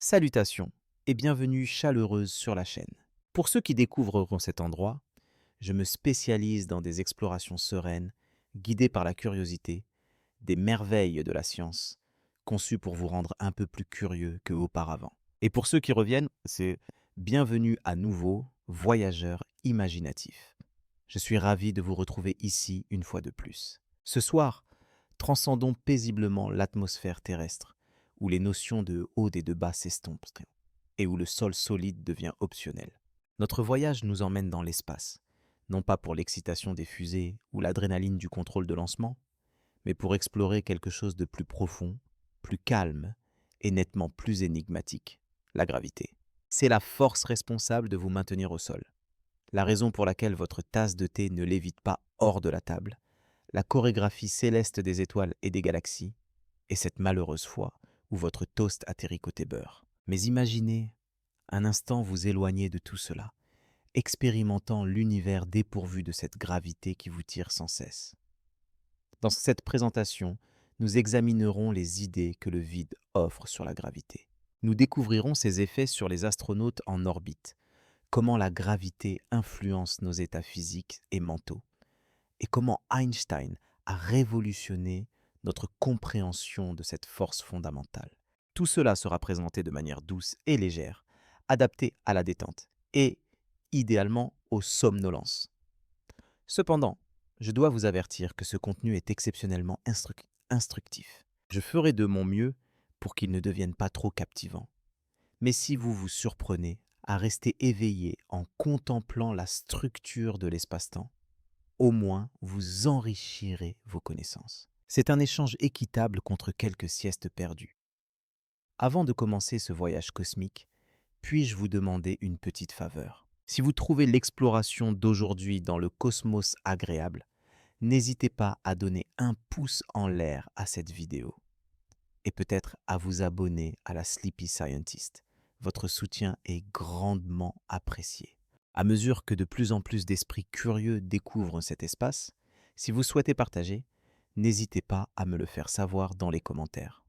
Salutations et bienvenue chaleureuse sur la chaîne. Pour ceux qui découvriront cet endroit, je me spécialise dans des explorations sereines, guidées par la curiosité, des merveilles de la science, conçues pour vous rendre un peu plus curieux qu'auparavant. Et pour ceux qui reviennent, c'est bienvenue à nouveau, voyageurs imaginatifs. Je suis ravi de vous retrouver ici une fois de plus. Ce soir, transcendons paisiblement l'atmosphère terrestre, où les notions de haut et de bas s'estompent, et où le sol solide devient optionnel. Notre voyage nous emmène dans l'espace, non pas pour l'excitation des fusées ou l'adrénaline du contrôle de lancement, mais pour explorer quelque chose de plus profond, plus calme et nettement plus énigmatique, la gravité. C'est la force responsable de vous maintenir au sol, la raison pour laquelle votre tasse de thé ne lévite pas hors de la table, la chorégraphie céleste des étoiles et des galaxies, et cette malheureuse fois où votre toast atterrit côté beurre. Mais imaginez un instant vous éloigner de tout cela, expérimentant l'univers dépourvu de cette gravité qui vous tire sans cesse. Dans cette présentation, nous examinerons les idées que le vide offre sur la gravité. Nous découvrirons ses effets sur les astronautes en orbite, comment la gravité influence nos états physiques et mentaux, et comment Einstein a révolutionné notre compréhension de cette force fondamentale. Tout cela sera présenté de manière douce et légère, adaptée à la détente et, idéalement, aux somnolences. Cependant, je dois vous avertir que ce contenu est exceptionnellement instructif. Je ferai de mon mieux pour qu'il ne devienne pas trop captivant. Mais si vous vous surprenez à rester éveillé en contemplant la structure de l'espace-temps, au moins vous enrichirez vos connaissances. C'est un échange équitable contre quelques siestes perdues. Avant de commencer ce voyage cosmique, puis-je vous demander une petite faveur? Si vous trouvez l'exploration d'aujourd'hui dans le cosmos agréable, n'hésitez pas à donner un pouce en l'air à cette vidéo et peut-être à vous abonner à la Sleepy Scientist. Votre soutien est grandement apprécié. À mesure que de plus en plus d'esprits curieux découvrent cet espace, si vous souhaitez partager, n'hésitez pas à me le faire savoir dans les commentaires.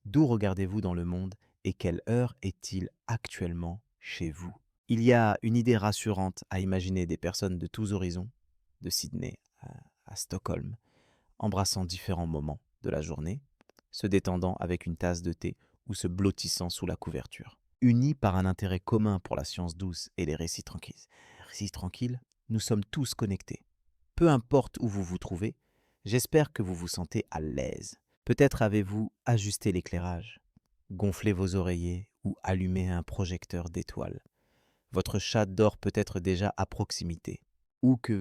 D'où regardez-vous dans le monde et quelle heure est-il actuellement chez vous? Il y a une idée rassurante à imaginer des personnes de tous horizons, de Sydney à Stockholm, embrassant différents moments de la journée, se détendant avec une tasse de thé ou se blottissant sous la couverture. Unis par un intérêt commun pour la science douce et les récits tranquilles, nous sommes tous connectés. Peu importe où vous vous trouvez, j'espère que vous vous sentez à l'aise. Peut-être avez-vous ajusté l'éclairage, gonflé vos oreillers ou allumé un projecteur d'étoiles. Votre chat dort peut-être déjà à proximité. Où que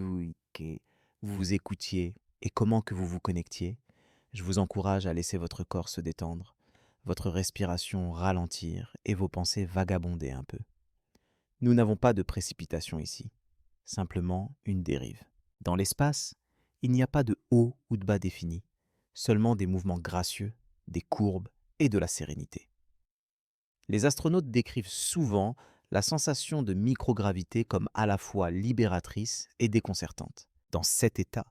vous écoutiez et comment que vous vous connectiez, je vous encourage à laisser votre corps se détendre, votre respiration ralentir et vos pensées vagabonder un peu. Nous n'avons pas de précipitation ici, simplement une dérive. Dans l'espace, il n'y a pas de haut ou de bas défini, seulement des mouvements gracieux, des courbes et de la sérénité. Les astronautes décrivent souvent la sensation de microgravité comme à la fois libératrice et déconcertante. Dans cet état,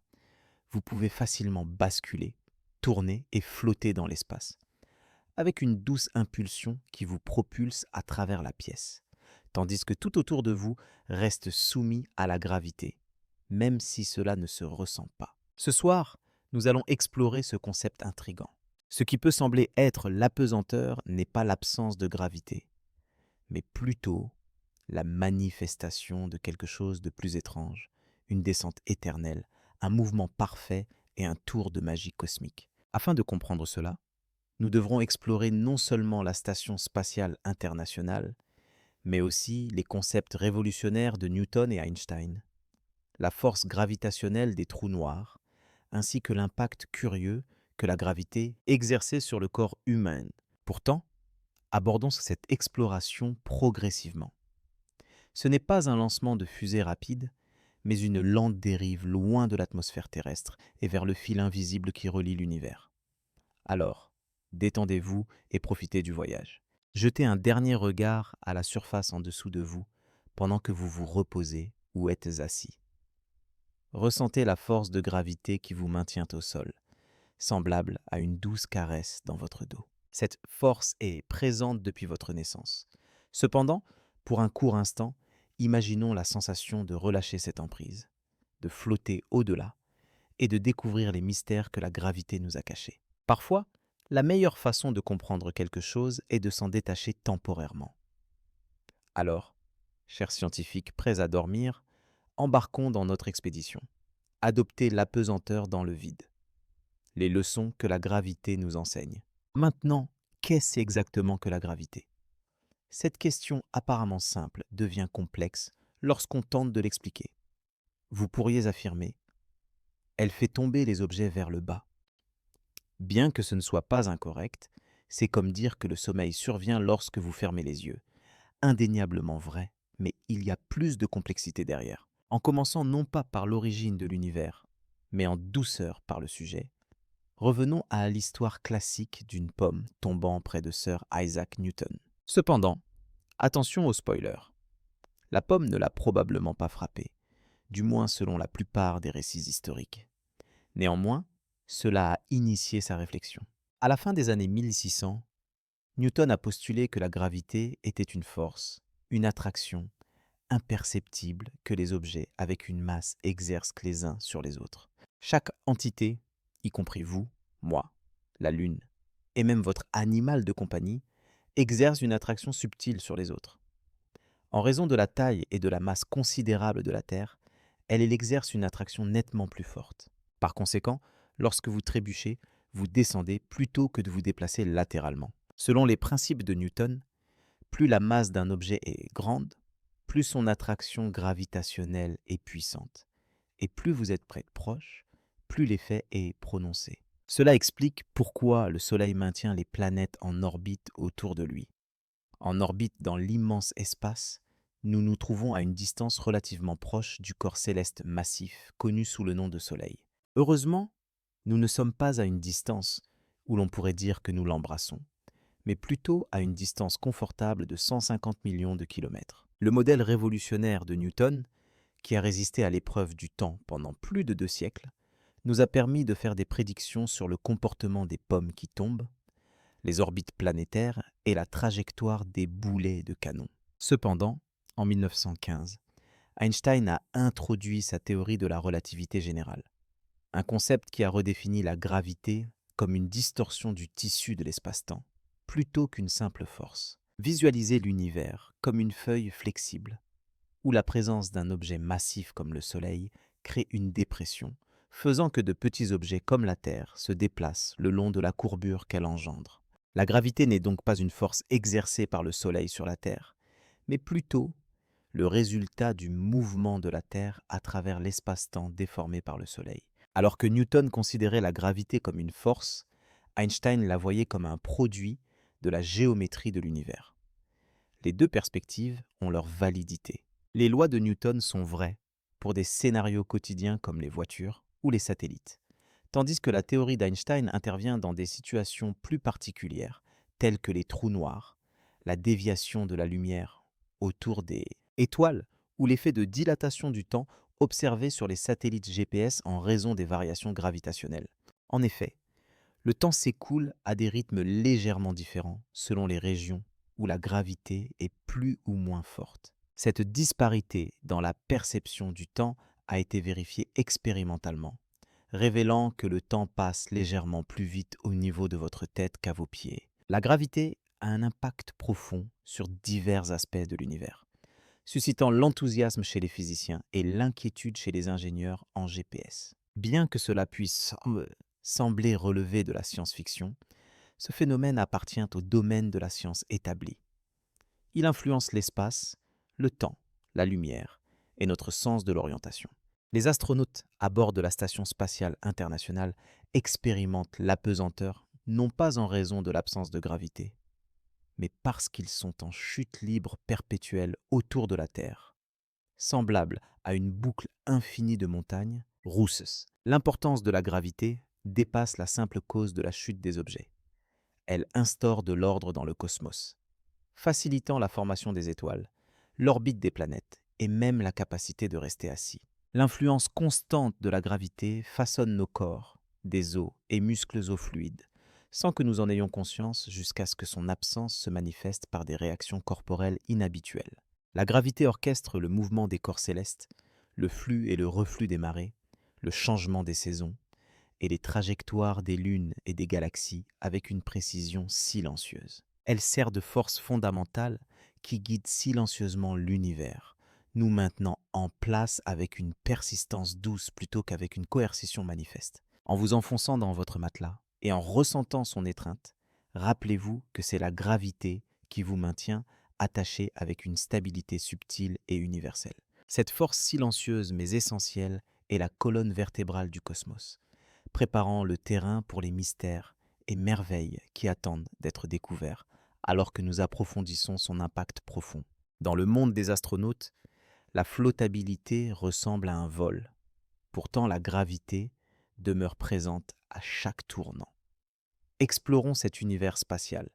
vous pouvez facilement basculer, tourner et flotter dans l'espace, avec une douce impulsion qui vous propulse à travers la pièce, tandis que tout autour de vous reste soumis à la gravité, même si cela ne se ressent pas. Ce soir, nous allons explorer ce concept intrigant. Ce qui peut sembler être l'apesanteur n'est pas l'absence de gravité, mais plutôt la manifestation de quelque chose de plus étrange, une descente éternelle, un mouvement parfait et un tour de magie cosmique. Afin de comprendre cela, nous devrons explorer non seulement la Station spatiale internationale, mais aussi les concepts révolutionnaires de Newton et Einstein, la force gravitationnelle des trous noirs, ainsi que l'impact curieux que la gravité exerçait sur le corps humain. Pourtant, abordons cette exploration progressivement. Ce n'est pas un lancement de fusée rapide, mais une lente dérive loin de l'atmosphère terrestre et vers le fil invisible qui relie l'univers. Alors, détendez-vous et profitez du voyage. Jetez un dernier regard à la surface en dessous de vous pendant que vous vous reposez ou êtes assis. Ressentez la force de gravité qui vous maintient au sol, semblable à une douce caresse dans votre dos. Cette force est présente depuis votre naissance. Cependant, pour un court instant, imaginons la sensation de relâcher cette emprise, de flotter au-delà et de découvrir les mystères que la gravité nous a cachés. Parfois, la meilleure façon de comprendre quelque chose est de s'en détacher temporairement. Alors, chers scientifiques prêts à dormir, embarquons dans notre expédition. Adoptez l'apesanteur dans le vide. Les leçons que la gravité nous enseigne. Maintenant, qu'est-ce exactement que la gravité? Cette question apparemment simple devient complexe lorsqu'on tente de l'expliquer. Vous pourriez affirmer, elle fait tomber les objets vers le bas. Bien que ce ne soit pas incorrect, c'est comme dire que le sommeil survient lorsque vous fermez les yeux. Indéniablement vrai, mais il y a plus de complexité derrière. En commençant non pas par l'origine de l'univers, mais en douceur par le sujet, revenons à l'histoire classique d'une pomme tombant près de Sir Isaac Newton. Cependant, attention au spoiler. La pomme ne l'a probablement pas frappé, du moins selon la plupart des récits historiques. Néanmoins, cela a initié sa réflexion. À la fin des années 1600, Newton a postulé que la gravité était une force, une attraction imperceptible que les objets avec une masse exercent les uns sur les autres. Chaque entité, y compris vous, moi, la Lune, et même votre animal de compagnie, exerce une attraction subtile sur les autres. En raison de la taille et de la masse considérable de la Terre, elle exerce une attraction nettement plus forte. Par conséquent, lorsque vous trébuchez, vous descendez plutôt que de vous déplacer latéralement. Selon les principes de Newton, plus la masse d'un objet est grande, plus son attraction gravitationnelle est puissante. Et plus vous êtes proche, plus l'effet est prononcé. Cela explique pourquoi le Soleil maintient les planètes en orbite autour de lui. En orbite dans l'immense espace, nous nous trouvons à une distance relativement proche du corps céleste massif connu sous le nom de Soleil. Heureusement, nous ne sommes pas à une distance où l'on pourrait dire que nous l'embrassons, mais plutôt à une distance confortable de 150 millions de kilomètres. Le modèle révolutionnaire de Newton, qui a résisté à l'épreuve du temps pendant plus de 2 siècles, nous a permis de faire des prédictions sur le comportement des pommes qui tombent, les orbites planétaires et la trajectoire des boulets de canon. Cependant, en 1915, Einstein a introduit sa théorie de la relativité générale, un concept qui a redéfini la gravité comme une distorsion du tissu de l'espace-temps, plutôt qu'une simple force. Visualisez l'univers comme une feuille flexible, où la présence d'un objet massif comme le Soleil crée une dépression, faisant que de petits objets comme la Terre se déplacent le long de la courbure qu'elle engendre. La gravité n'est donc pas une force exercée par le Soleil sur la Terre, mais plutôt le résultat du mouvement de la Terre à travers l'espace-temps déformé par le Soleil. Alors que Newton considérait la gravité comme une force, Einstein la voyait comme un produit de la géométrie de l'univers. Les deux perspectives ont leur validité. Les lois de Newton sont vraies pour des scénarios quotidiens comme les voitures ou les satellites, tandis que la théorie d'Einstein intervient dans des situations plus particulières, telles que les trous noirs, la déviation de la lumière autour des étoiles ou l'effet de dilatation du temps observé sur les satellites GPS en raison des variations gravitationnelles. En effet, le temps s'écoule à des rythmes légèrement différents selon les régions où la gravité est plus ou moins forte. Cette disparité dans la perception du temps a été vérifiée expérimentalement, révélant que le temps passe légèrement plus vite au niveau de votre tête qu'à vos pieds. La gravité a un impact profond sur divers aspects de l'univers, suscitant l'enthousiasme chez les physiciens et l'inquiétude chez les ingénieurs en GPS. Bien que cela puisse sembler relever de la science-fiction, ce phénomène appartient au domaine de la science établie. Il influence l'espace, le temps, la lumière et notre sens de l'orientation. Les astronautes à bord de la Station spatiale internationale expérimentent l'apesanteur non pas en raison de l'absence de gravité, mais parce qu'ils sont en chute libre perpétuelle autour de la Terre, semblable à une boucle infinie de montagnes rousses. L'importance de la gravité dépasse la simple cause de la chute des objets. Elle instaure de l'ordre dans le cosmos, facilitant la formation des étoiles, l'orbite des planètes et même la capacité de rester assis. L'influence constante de la gravité façonne nos corps, des os et muscles aux fluides, sans que nous en ayons conscience jusqu'à ce que son absence se manifeste par des réactions corporelles inhabituelles. La gravité orchestre le mouvement des corps célestes, le flux et le reflux des marées, le changement des saisons et les trajectoires des lunes et des galaxies avec une précision silencieuse. Elle sert de force fondamentale qui guide silencieusement l'univers, nous maintenant en place avec une persistance douce plutôt qu'avec une coercition manifeste. En vous enfonçant dans votre matelas et en ressentant son étreinte, rappelez-vous que c'est la gravité qui vous maintient attaché avec une stabilité subtile et universelle. Cette force silencieuse mais essentielle est la colonne vertébrale du cosmos, préparant le terrain pour les mystères et merveilles qui attendent d'être découverts alors que nous approfondissons son impact profond. Dans le monde des astronautes, la flottabilité ressemble à un vol. Pourtant, la gravité demeure présente à chaque tournant. Explorons cet univers spatial.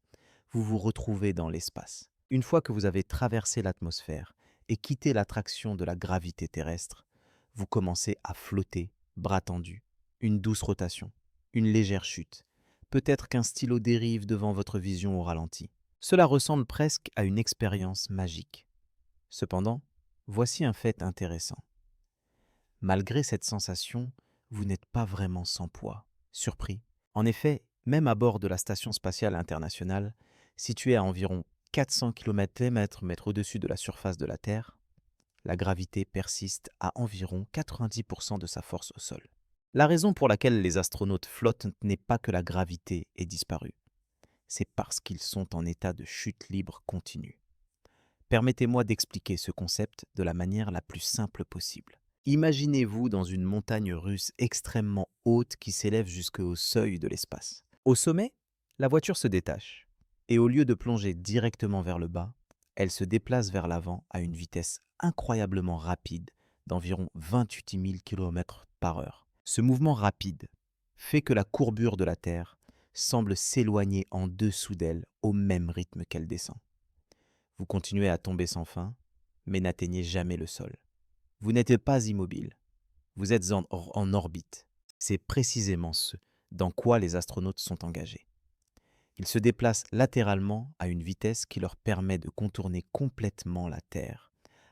Vous vous retrouvez dans l'espace. Une fois que vous avez traversé l'atmosphère et quitté l'attraction de la gravité terrestre, vous commencez à flotter, bras tendus, une douce rotation, une légère chute. Peut-être qu'un stylo dérive devant votre vision au ralenti. Cela ressemble presque à une expérience magique. Cependant, voici un fait intéressant. Malgré cette sensation, vous n'êtes pas vraiment sans poids. Surpris? En effet, même à bord de la Station spatiale internationale, située à environ 400 km au-dessus de la surface de la Terre, la gravité persiste à environ 90% de sa force au sol. La raison pour laquelle les astronautes flottent n'est pas que la gravité ait disparu, c'est parce qu'ils sont en état de chute libre continue. Permettez-moi d'expliquer ce concept de la manière la plus simple possible. Imaginez-vous dans une montagne russe extrêmement haute qui s'élève jusqu'au seuil de l'espace. Au sommet, la voiture se détache, et au lieu de plonger directement vers le bas, elle se déplace vers l'avant à une vitesse incroyablement rapide d'environ 28 000 km/h. Ce mouvement rapide fait que la courbure de la Terre semble s'éloigner en dessous d'elle au même rythme qu'elle descend. Vous continuez à tomber sans fin, mais n'atteignez jamais le sol. Vous n'êtes pas immobile, vous êtes en orbite. C'est précisément ce dans quoi les astronautes sont engagés. Ils se déplacent latéralement à une vitesse qui leur permet de contourner complètement la Terre,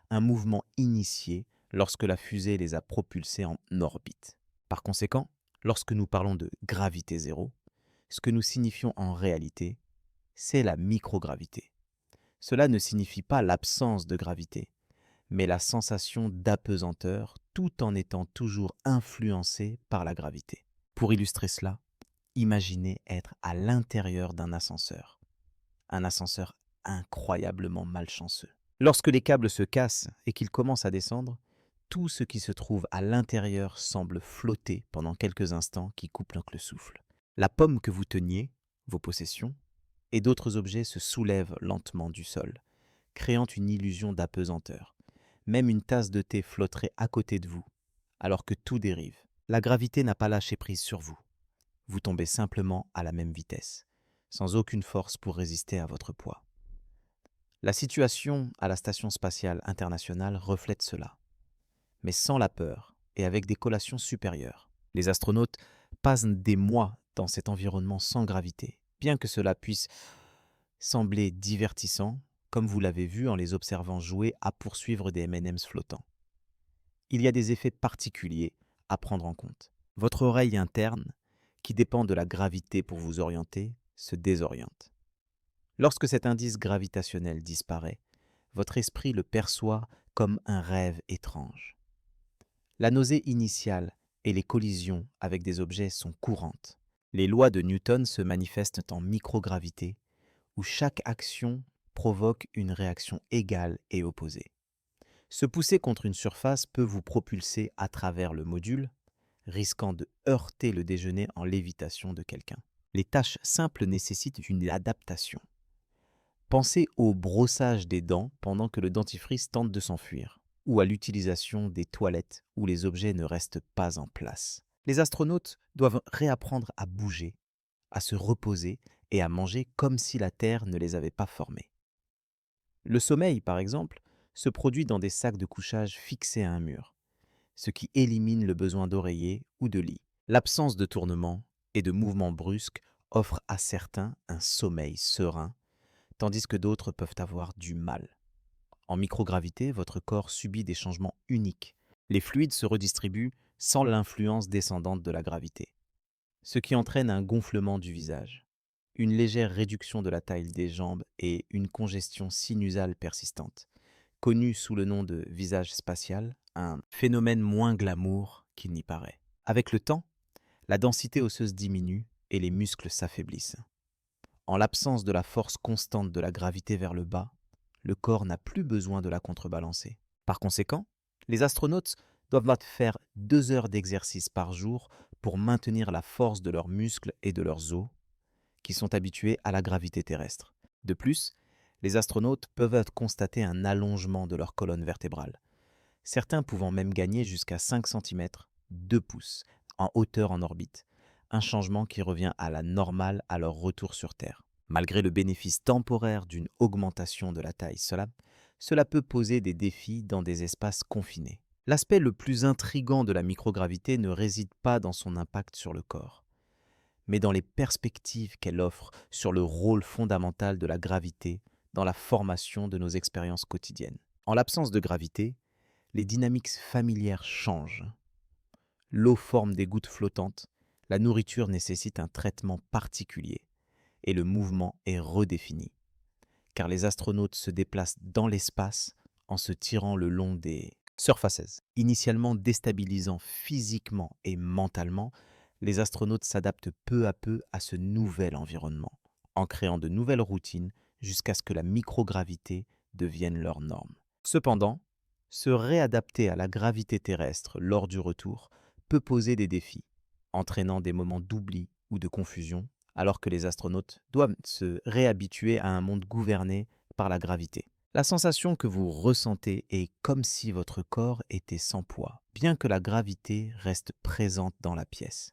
un mouvement initié lorsque la fusée les a propulsés en orbite. Par conséquent, lorsque nous parlons de gravité zéro, ce que nous signifions en réalité, c'est la microgravité. Cela ne signifie pas l'absence de gravité, mais la sensation d'apesanteur tout en étant toujours influencé par la gravité. Pour illustrer cela, imaginez être à l'intérieur d'un ascenseur incroyablement malchanceux. Lorsque les câbles se cassent et qu'ils commencent à descendre, tout ce qui se trouve à l'intérieur semble flotter pendant quelques instants qui coupent le souffle. La pomme que vous teniez, vos possessions, et d'autres objets se soulèvent lentement du sol, créant une illusion d'apesanteur. Même une tasse de thé flotterait à côté de vous, alors que tout dérive. La gravité n'a pas lâché prise sur vous. Vous tombez simplement à la même vitesse, sans aucune force pour résister à votre poids. La situation à la Station spatiale internationale reflète cela, mais sans la peur et avec des collations supérieures. Les astronautes passent des mois dans cet environnement sans gravité, bien que cela puisse sembler divertissant, comme vous l'avez vu en les observant jouer à poursuivre des M&M's flottants. Il y a des effets particuliers à prendre en compte. Votre oreille interne, qui dépend de la gravité pour vous orienter, se désoriente. Lorsque cet indice gravitationnel disparaît, votre esprit le perçoit comme un rêve étrange. La nausée initiale et les collisions avec des objets sont courantes. Les lois de Newton se manifestent en microgravité, où chaque action provoque une réaction égale et opposée. Se pousser contre une surface peut vous propulser à travers le module, risquant de heurter le déjeuner en lévitation de quelqu'un. Les tâches simples nécessitent une adaptation. Pensez au brossage des dents pendant que le dentifrice tente de s'enfuir, ou à l'utilisation des toilettes où les objets ne restent pas en place. Les astronautes doivent réapprendre à bouger, à se reposer et à manger comme si la Terre ne les avait pas formés. Le sommeil, par exemple, se produit dans des sacs de couchage fixés à un mur, ce qui élimine le besoin d'oreiller ou de lit. L'absence de tournement et de mouvements brusques offre à certains un sommeil serein, tandis que d'autres peuvent avoir du mal. En microgravité, votre corps subit des changements uniques. Les fluides se redistribuent sans l'influence descendante de la gravité, ce qui entraîne un gonflement du visage, une légère réduction de la taille des jambes et une congestion sinusale persistante, connue sous le nom de visage spatial, un phénomène moins glamour qu'il n'y paraît. Avec le temps, la densité osseuse diminue et les muscles s'affaiblissent. En l'absence de la force constante de la gravité vers le bas, le corps n'a plus besoin de la contrebalancer. Par conséquent, les astronautes doivent faire 2 heures d'exercice par jour pour maintenir la force de leurs muscles et de leurs os, qui sont habitués à la gravité terrestre. De plus, les astronautes peuvent constater un allongement de leur colonne vertébrale, certains pouvant même gagner jusqu'à 5 cm, 2 pouces, en hauteur en orbite, un changement qui revient à la normale à leur retour sur Terre. Malgré le bénéfice temporaire d'une augmentation de la taille, cela peut poser des défis dans des espaces confinés. L'aspect le plus intrigant de la microgravité ne réside pas dans son impact sur le corps, mais dans les perspectives qu'elle offre sur le rôle fondamental de la gravité dans la formation de nos expériences quotidiennes. En l'absence de gravité, les dynamiques familières changent. L'eau forme des gouttes flottantes, la nourriture nécessite un traitement particulier et le mouvement est redéfini, car les astronautes se déplacent dans l'espace en se tirant le long des surfaces. Initialement déstabilisant physiquement et mentalement, les astronautes s'adaptent peu à peu à ce nouvel environnement, en créant de nouvelles routines jusqu'à ce que la microgravité devienne leur norme. Cependant, se réadapter à la gravité terrestre lors du retour peut poser des défis, entraînant des moments d'oubli ou de confusion, alors que les astronautes doivent se réhabituer à un monde gouverné par la gravité. La sensation que vous ressentez est comme si votre corps était sans poids, bien que la gravité reste présente dans la pièce.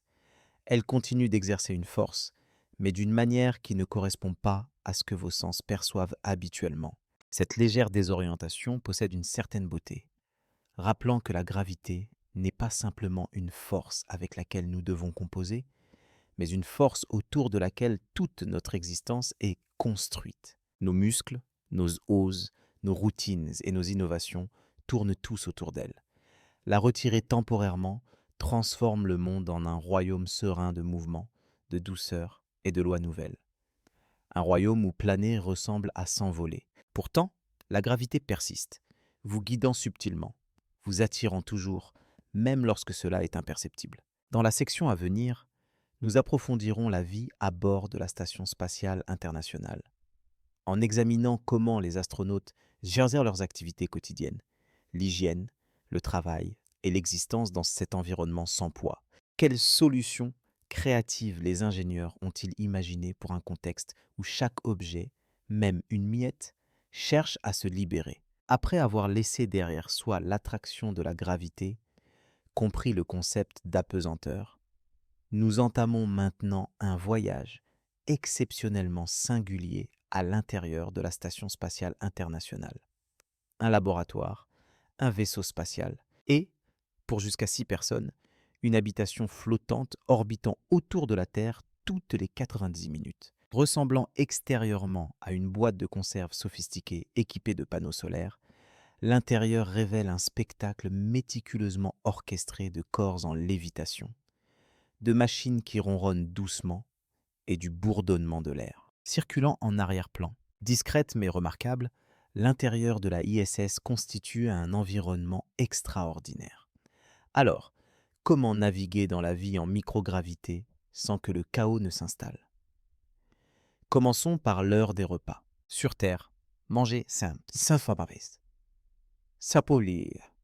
Elle continue d'exercer une force, mais d'une manière qui ne correspond pas à ce que vos sens perçoivent habituellement. Cette légère désorientation possède une certaine beauté, rappelant que la gravité n'est pas simplement une force avec laquelle nous devons composer, mais une force autour de laquelle toute notre existence est construite. Nos muscles, nos os, nos routines et nos innovations tournent tous autour d'elle. La retirer temporairement transforme le monde en un royaume serein de mouvement, de douceur et de lois nouvelles. Un royaume où planer ressemble à s'envoler. Pourtant, la gravité persiste, vous guidant subtilement, vous attirant toujours, même lorsque cela est imperceptible. Dans la section à venir, nous approfondirons la vie à bord de la Station spatiale internationale, en examinant comment les astronautes gèrent leurs activités quotidiennes, l'hygiène, le travail et l'existence dans cet environnement sans poids. Quelles solutions créatives les ingénieurs ont-ils imaginées pour un contexte où chaque objet, même une miette, cherche à se libérer? Après avoir laissé derrière soi l'attraction de la gravité, compris le concept d'apesanteur, nous entamons maintenant un voyage exceptionnellement singulier à l'intérieur de la Station spatiale internationale. Un laboratoire, un vaisseau spatial et, pour jusqu'à 6 personnes, une habitation flottante orbitant autour de la Terre toutes les 90 minutes. Ressemblant extérieurement à une boîte de conserve sophistiquée équipée de panneaux solaires, l'intérieur révèle un spectacle méticuleusement orchestré de corps en lévitation, de machines qui ronronnent doucement et du bourdonnement de l'air. Circulant en arrière-plan, discrète mais remarquable, l'intérieur de la ISS constitue un environnement extraordinaire. Alors, comment naviguer dans la vie en microgravité sans que le chaos ne s'installe? Commençons par l'heure des repas. Sur Terre, manger simple, sans fabrice. Sapolir.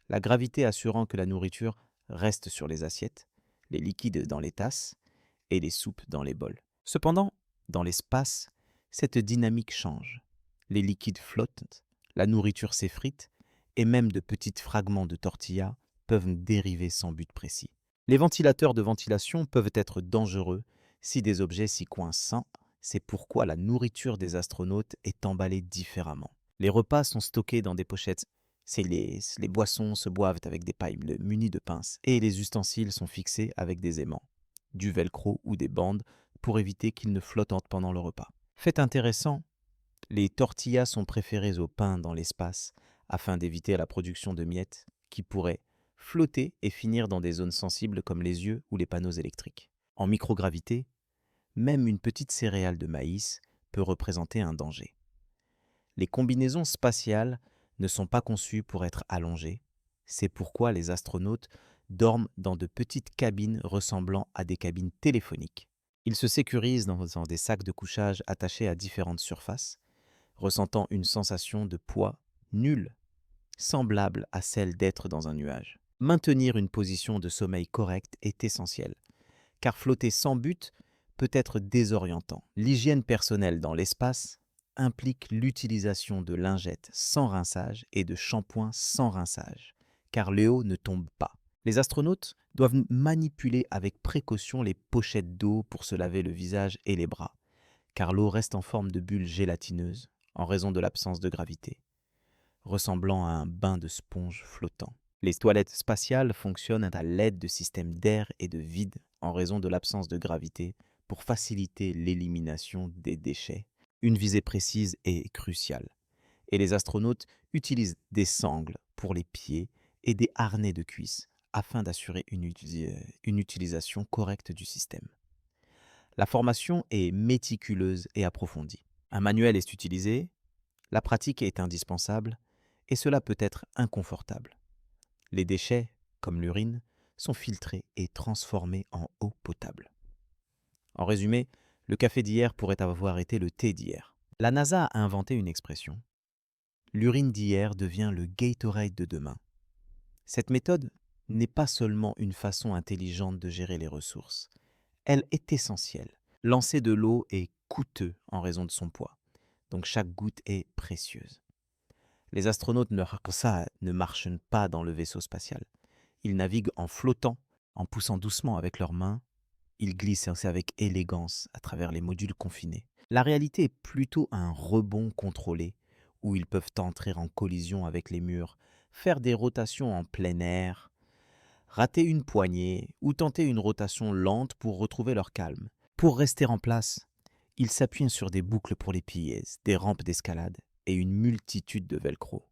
La gravité assurant que la nourriture reste sur les assiettes, les liquides dans les tasses et les soupes dans les bols. Cependant, dans l'espace, cette dynamique change. Les liquides flottent, la nourriture s'effrite et même de petits fragments de tortilla peuvent dériver sans but précis. Les ventilateurs de ventilation peuvent être dangereux si des objets s'y coincent. C'est pourquoi la nourriture des astronautes est emballée différemment. Les repas sont stockés dans des pochettes. Les boissons se boivent avec des pailles munies de pinces et les ustensiles sont fixés avec des aimants, du velcro ou des bandes pour éviter qu'ils ne flottent pendant le repas. Fait intéressant, les tortillas sont préférées au pain dans l'espace afin d'éviter la production de miettes qui pourraient flotter et finir dans des zones sensibles comme les yeux ou les panneaux électriques. En microgravité, même une petite céréale de maïs peut représenter un danger. Les combinaisons spatiales ne sont pas conçues pour être allongées. C'est pourquoi les astronautes dorment dans de petites cabines ressemblant à des cabines téléphoniques. Ils se sécurisent dans des sacs de couchage attachés à différentes surfaces, ressentant une sensation de poids nulle, semblable à celle d'être dans un nuage. Maintenir une position de sommeil correcte est essentiel, car flotter sans but peut être désorientant. L'hygiène personnelle dans l'espace implique l'utilisation de lingettes sans rinçage et de shampoings sans rinçage, car l'eau ne tombe pas. Les astronautes doivent manipuler avec précaution les pochettes d'eau pour se laver le visage et les bras, car l'eau reste en forme de bulle gélatineuse en raison de l'absence de gravité, ressemblant à un bain de sponge flottant. Les toilettes spatiales fonctionnent à l'aide de systèmes d'air et de vide en raison de l'absence de gravité pour faciliter l'élimination des déchets. Une visée précise est cruciale, et les astronautes utilisent des sangles pour les pieds et des harnais de cuisse afin d'assurer une utilisation correcte du système. La formation est méticuleuse et approfondie. Un manuel est utilisé, la pratique est indispensable, et cela peut être inconfortable. Les déchets, comme l'urine, sont filtrés et transformés en eau potable. En résumé, le café d'hier pourrait avoir été le thé d'hier. La NASA a inventé une expression. L'urine d'hier devient le Gatorade de demain. Cette méthode n'est pas seulement une façon intelligente de gérer les ressources. Elle est essentielle. Lancer de l'eau est coûteux en raison de son poids, donc chaque goutte est précieuse. Les astronautes ne marchent pas dans le vaisseau spatial. Ils naviguent en flottant, en poussant doucement avec leurs mains. Ils glissent avec élégance à travers les modules confinés. La réalité est plutôt un rebond contrôlé, où ils peuvent entrer en collision avec les murs, faire des rotations en plein air, rater une poignée ou tenter une rotation lente pour retrouver leur calme. Pour rester en place, ils s'appuient sur des boucles pour les plier, des rampes d'escalade et une multitude de velcro.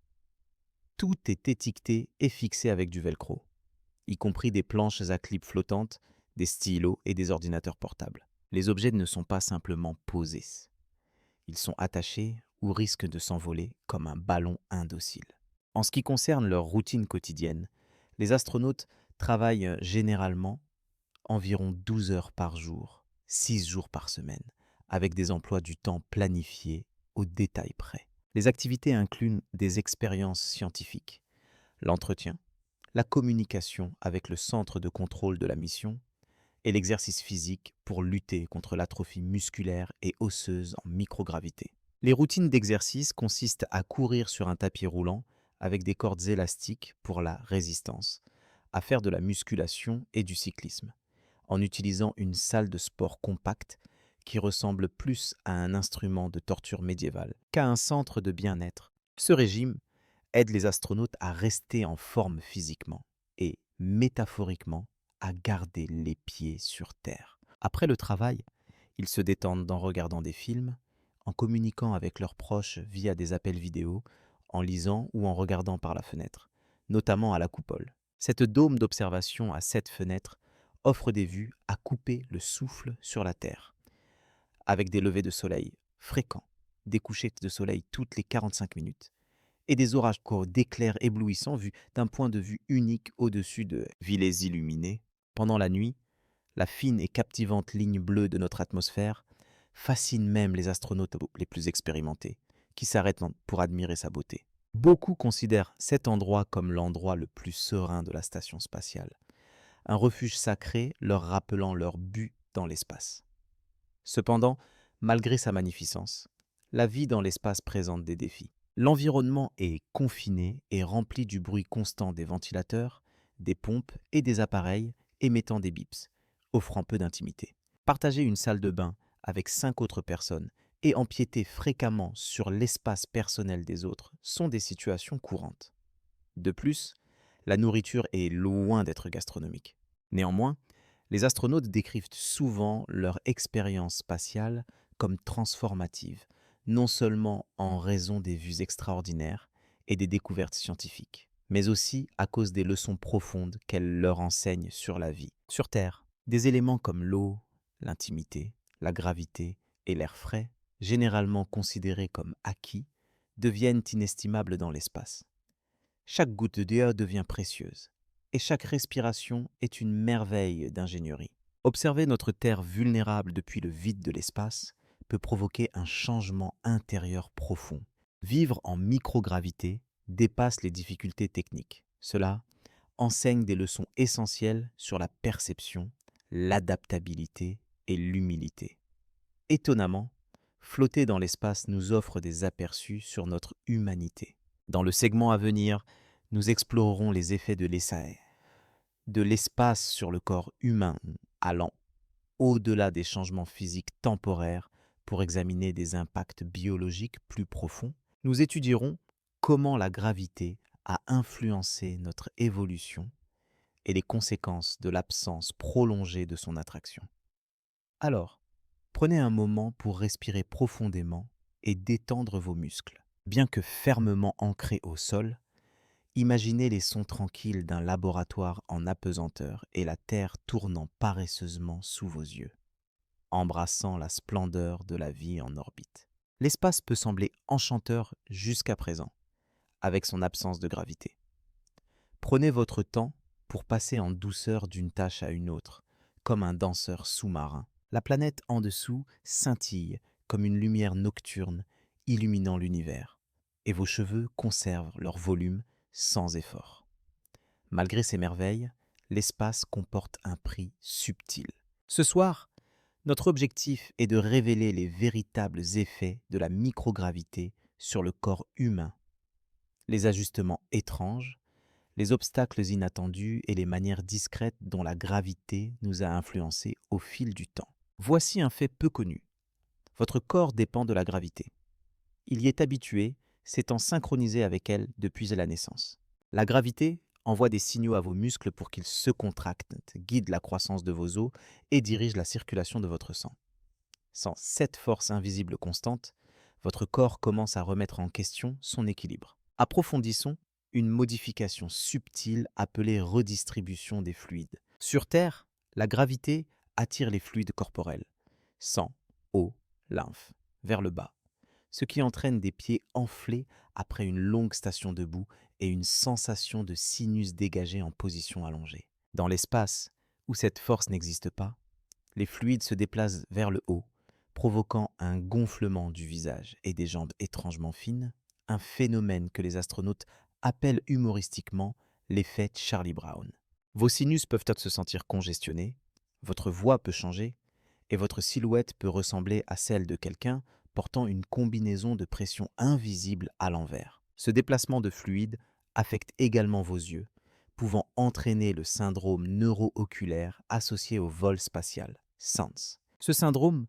Tout est étiqueté et fixé avec du velcro, y compris des planches à clips flottantes, des stylos et des ordinateurs portables. Les objets ne sont pas simplement posés. Ils sont attachés ou risquent de s'envoler comme un ballon indocile. En ce qui concerne leur routine quotidienne, les astronautes travaillent généralement environ 12 heures par jour, 6 jours par semaine, avec des emplois du temps planifiés au détail près. Les activités incluent des expériences scientifiques, l'entretien, la communication avec le centre de contrôle de la mission et l'exercice physique pour lutter contre l'atrophie musculaire et osseuse en microgravité. Les routines d'exercice consistent à courir sur un tapis roulant avec des cordes élastiques pour la résistance, à faire de la musculation et du cyclisme, en utilisant une salle de sport compacte qui ressemble plus à un instrument de torture médiévale qu'à un centre de bien-être. Ce régime aide les astronautes à rester en forme physiquement et, métaphoriquement, à garder les pieds sur terre. Après le travail, ils se détendent en regardant des films, en communiquant avec leurs proches via des appels vidéo, en lisant ou en regardant par la fenêtre, notamment à la coupole. Cette dôme d'observation à 7 fenêtres offre des vues à couper le souffle sur la Terre, avec des levées de soleil fréquents, des couchers de soleil toutes les 45 minutes, et des orages d'éclairs éblouissants vus d'un point de vue unique au-dessus de villes illuminées. Pendant la nuit, la fine et captivante ligne bleue de notre atmosphère fascine même les astronautes les plus expérimentés, qui s'arrêtent pour admirer sa beauté. Beaucoup considèrent cet endroit comme l'endroit le plus serein de la station spatiale, un refuge sacré leur rappelant leur but dans l'espace. Cependant, malgré sa magnificence, la vie dans l'espace présente des défis. L'environnement est confiné et rempli du bruit constant des ventilateurs, des pompes et des appareils émettant des bips, offrant peu d'intimité. Partager une salle de bain avec 5 autres personnes et empiéter fréquemment sur l'espace personnel des autres sont des situations courantes. De plus, la nourriture est loin d'être gastronomique. Néanmoins, Les astronautes décrivent souvent leur expérience spatiale comme transformative, non seulement en raison des vues extraordinaires et des découvertes scientifiques, mais aussi à cause des leçons profondes qu'elles leur enseignent sur la vie. Sur Terre, des éléments comme l'eau, l'intimité, la gravité et l'air frais, généralement considérés comme acquis, deviennent inestimables dans l'espace. Chaque goutte d'air devient précieuse, et chaque respiration est une merveille d'ingénierie. Observer notre Terre vulnérable depuis le vide de l'espace peut provoquer un changement intérieur profond. Vivre en microgravité dépasse les difficultés techniques. Cela enseigne des leçons essentielles sur la perception, l'adaptabilité et l'humilité. Étonnamment, flotter dans l'espace nous offre des aperçus sur notre humanité. Dans le segment à venir, nous explorerons les effets de l'espace sur le corps humain, allant au-delà des changements physiques temporaires pour examiner des impacts biologiques plus profonds. Nous étudierons comment la gravité a influencé notre évolution et les conséquences de l'absence prolongée de son attraction. Alors, prenez un moment pour respirer profondément et détendre vos muscles. Bien que fermement ancrés au sol, imaginez les sons tranquilles d'un laboratoire en apesanteur et la Terre tournant paresseusement sous vos yeux, embrassant la splendeur de la vie en orbite. L'espace peut sembler enchanteur jusqu'à présent, avec son absence de gravité. Prenez votre temps pour passer en douceur d'une tâche à une autre, comme un danseur sous-marin. La planète en dessous scintille comme une lumière nocturne illuminant l'univers, et vos cheveux conservent leur volume sans effort. Malgré ces merveilles, l'espace comporte un prix subtil. Ce soir, notre objectif est de révéler les véritables effets de la microgravité sur le corps humain, les ajustements étranges, les obstacles inattendus et les manières discrètes dont la gravité nous a influencés au fil du temps. Voici un fait peu connu. Votre corps dépend de la gravité. Il y est habitué, s'étant synchronisé avec elle depuis la naissance. La gravité envoie des signaux à vos muscles pour qu'ils se contractent, guide la croissance de vos os et dirige la circulation de votre sang. Sans cette force invisible constante, votre corps commence à remettre en question son équilibre. Approfondissons une modification subtile appelée redistribution des fluides. Sur Terre, la gravité attire les fluides corporels, sang, eau, lymphe, vers le bas, ce qui entraîne des pieds enflés après une longue station debout et une sensation de sinus dégagé en position allongée. Dans l'espace, où cette force n'existe pas, les fluides se déplacent vers le haut, provoquant un gonflement du visage et des jambes étrangement fines, un phénomène que les astronautes appellent humoristiquement l'effet Charlie Brown. Vos sinus peuvent se sentir congestionnés, votre voix peut changer, et votre silhouette peut ressembler à celle de quelqu'un portant une combinaison de pression invisible à l'envers. Ce déplacement de fluide affecte également vos yeux, pouvant entraîner le syndrome neuro-oculaire associé au vol spatial, SANS. Ce syndrome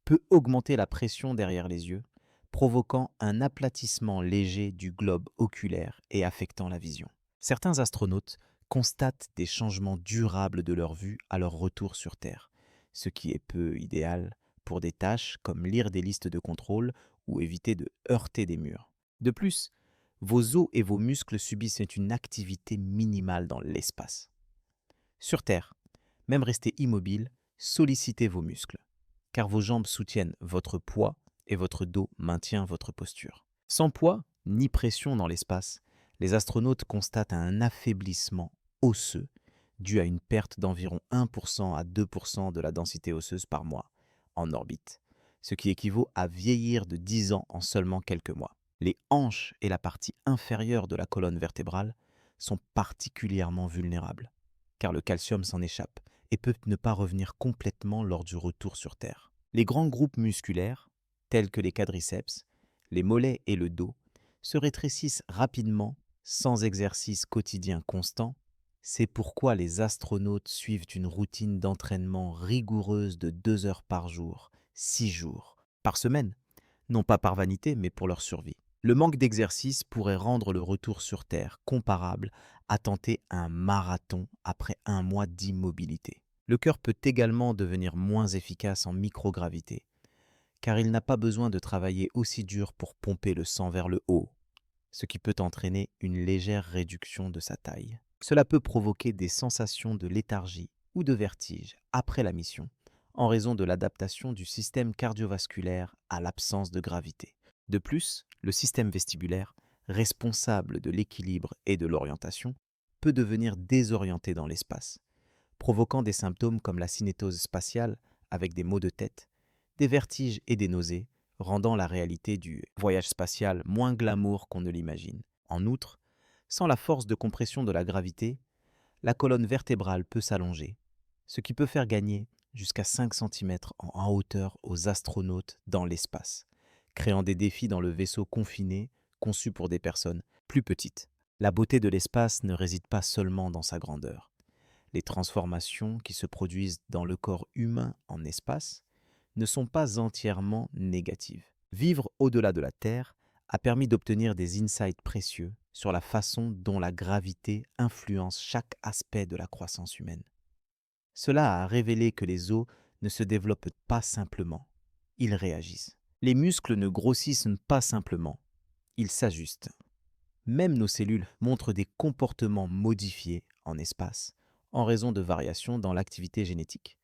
peut augmenter la pression derrière les yeux, provoquant un aplatissement léger du globe oculaire et affectant la vision. Certains astronautes constatent des changements durables de leur vue à leur retour sur Terre, ce qui est peu idéal pour des tâches comme lire des listes de contrôle ou éviter de heurter des murs. De plus, vos os et vos muscles subissent une activité minimale dans l'espace. Sur Terre, même rester immobile, sollicitez vos muscles, car vos jambes soutiennent votre poids et votre dos maintient votre posture. Sans poids ni pression dans l'espace, les astronautes constatent un affaiblissement osseux dû à une perte d'environ 1% à 2% de la densité osseuse par mois en orbite, ce qui équivaut à vieillir de 10 ans en seulement quelques mois. Les hanches et la partie inférieure de la colonne vertébrale sont particulièrement vulnérables, car le calcium s'en échappe et peut ne pas revenir complètement lors du retour sur Terre. Les grands groupes musculaires, tels que les quadriceps, les mollets et le dos, se rétrécissent rapidement sans exercice quotidien constant. C'est pourquoi les astronautes suivent une routine d'entraînement rigoureuse de 2 heures par jour, 6 jours par semaine, non pas par vanité mais pour leur survie. Le manque d'exercice pourrait rendre le retour sur Terre comparable à tenter un marathon après un mois d'immobilité. Le cœur peut également devenir moins efficace en microgravité, car il n'a pas besoin de travailler aussi dur pour pomper le sang vers le haut, ce qui peut entraîner une légère réduction de sa taille. Cela peut provoquer des sensations de léthargie ou de vertige après la mission, en raison de l'adaptation du système cardiovasculaire à l'absence de gravité. De plus, le système vestibulaire, responsable de l'équilibre et de l'orientation, peut devenir désorienté dans l'espace, provoquant des symptômes comme la cinétose spatiale avec des maux de tête, des vertiges et des nausées, rendant la réalité du voyage spatial moins glamour qu'on ne l'imagine. En outre, sans la force de compression de la gravité, la colonne vertébrale peut s'allonger, ce qui peut faire gagner jusqu'à 5 cm en hauteur aux astronautes dans l'espace, créant des défis dans le vaisseau confiné conçu pour des personnes plus petites. La beauté de l'espace ne réside pas seulement dans sa grandeur. Les transformations qui se produisent dans le corps humain en espace ne sont pas entièrement négatives. Vivre au-delà de la Terre a permis d'obtenir des insights précieux sur la façon dont la gravité influence chaque aspect de la croissance humaine. Cela a révélé que les os ne se développent pas simplement, ils réagissent. Les muscles ne grossissent pas simplement, ils s'ajustent. Même nos cellules montrent des comportements modifiés en espace en raison de variations dans l'activité génétique,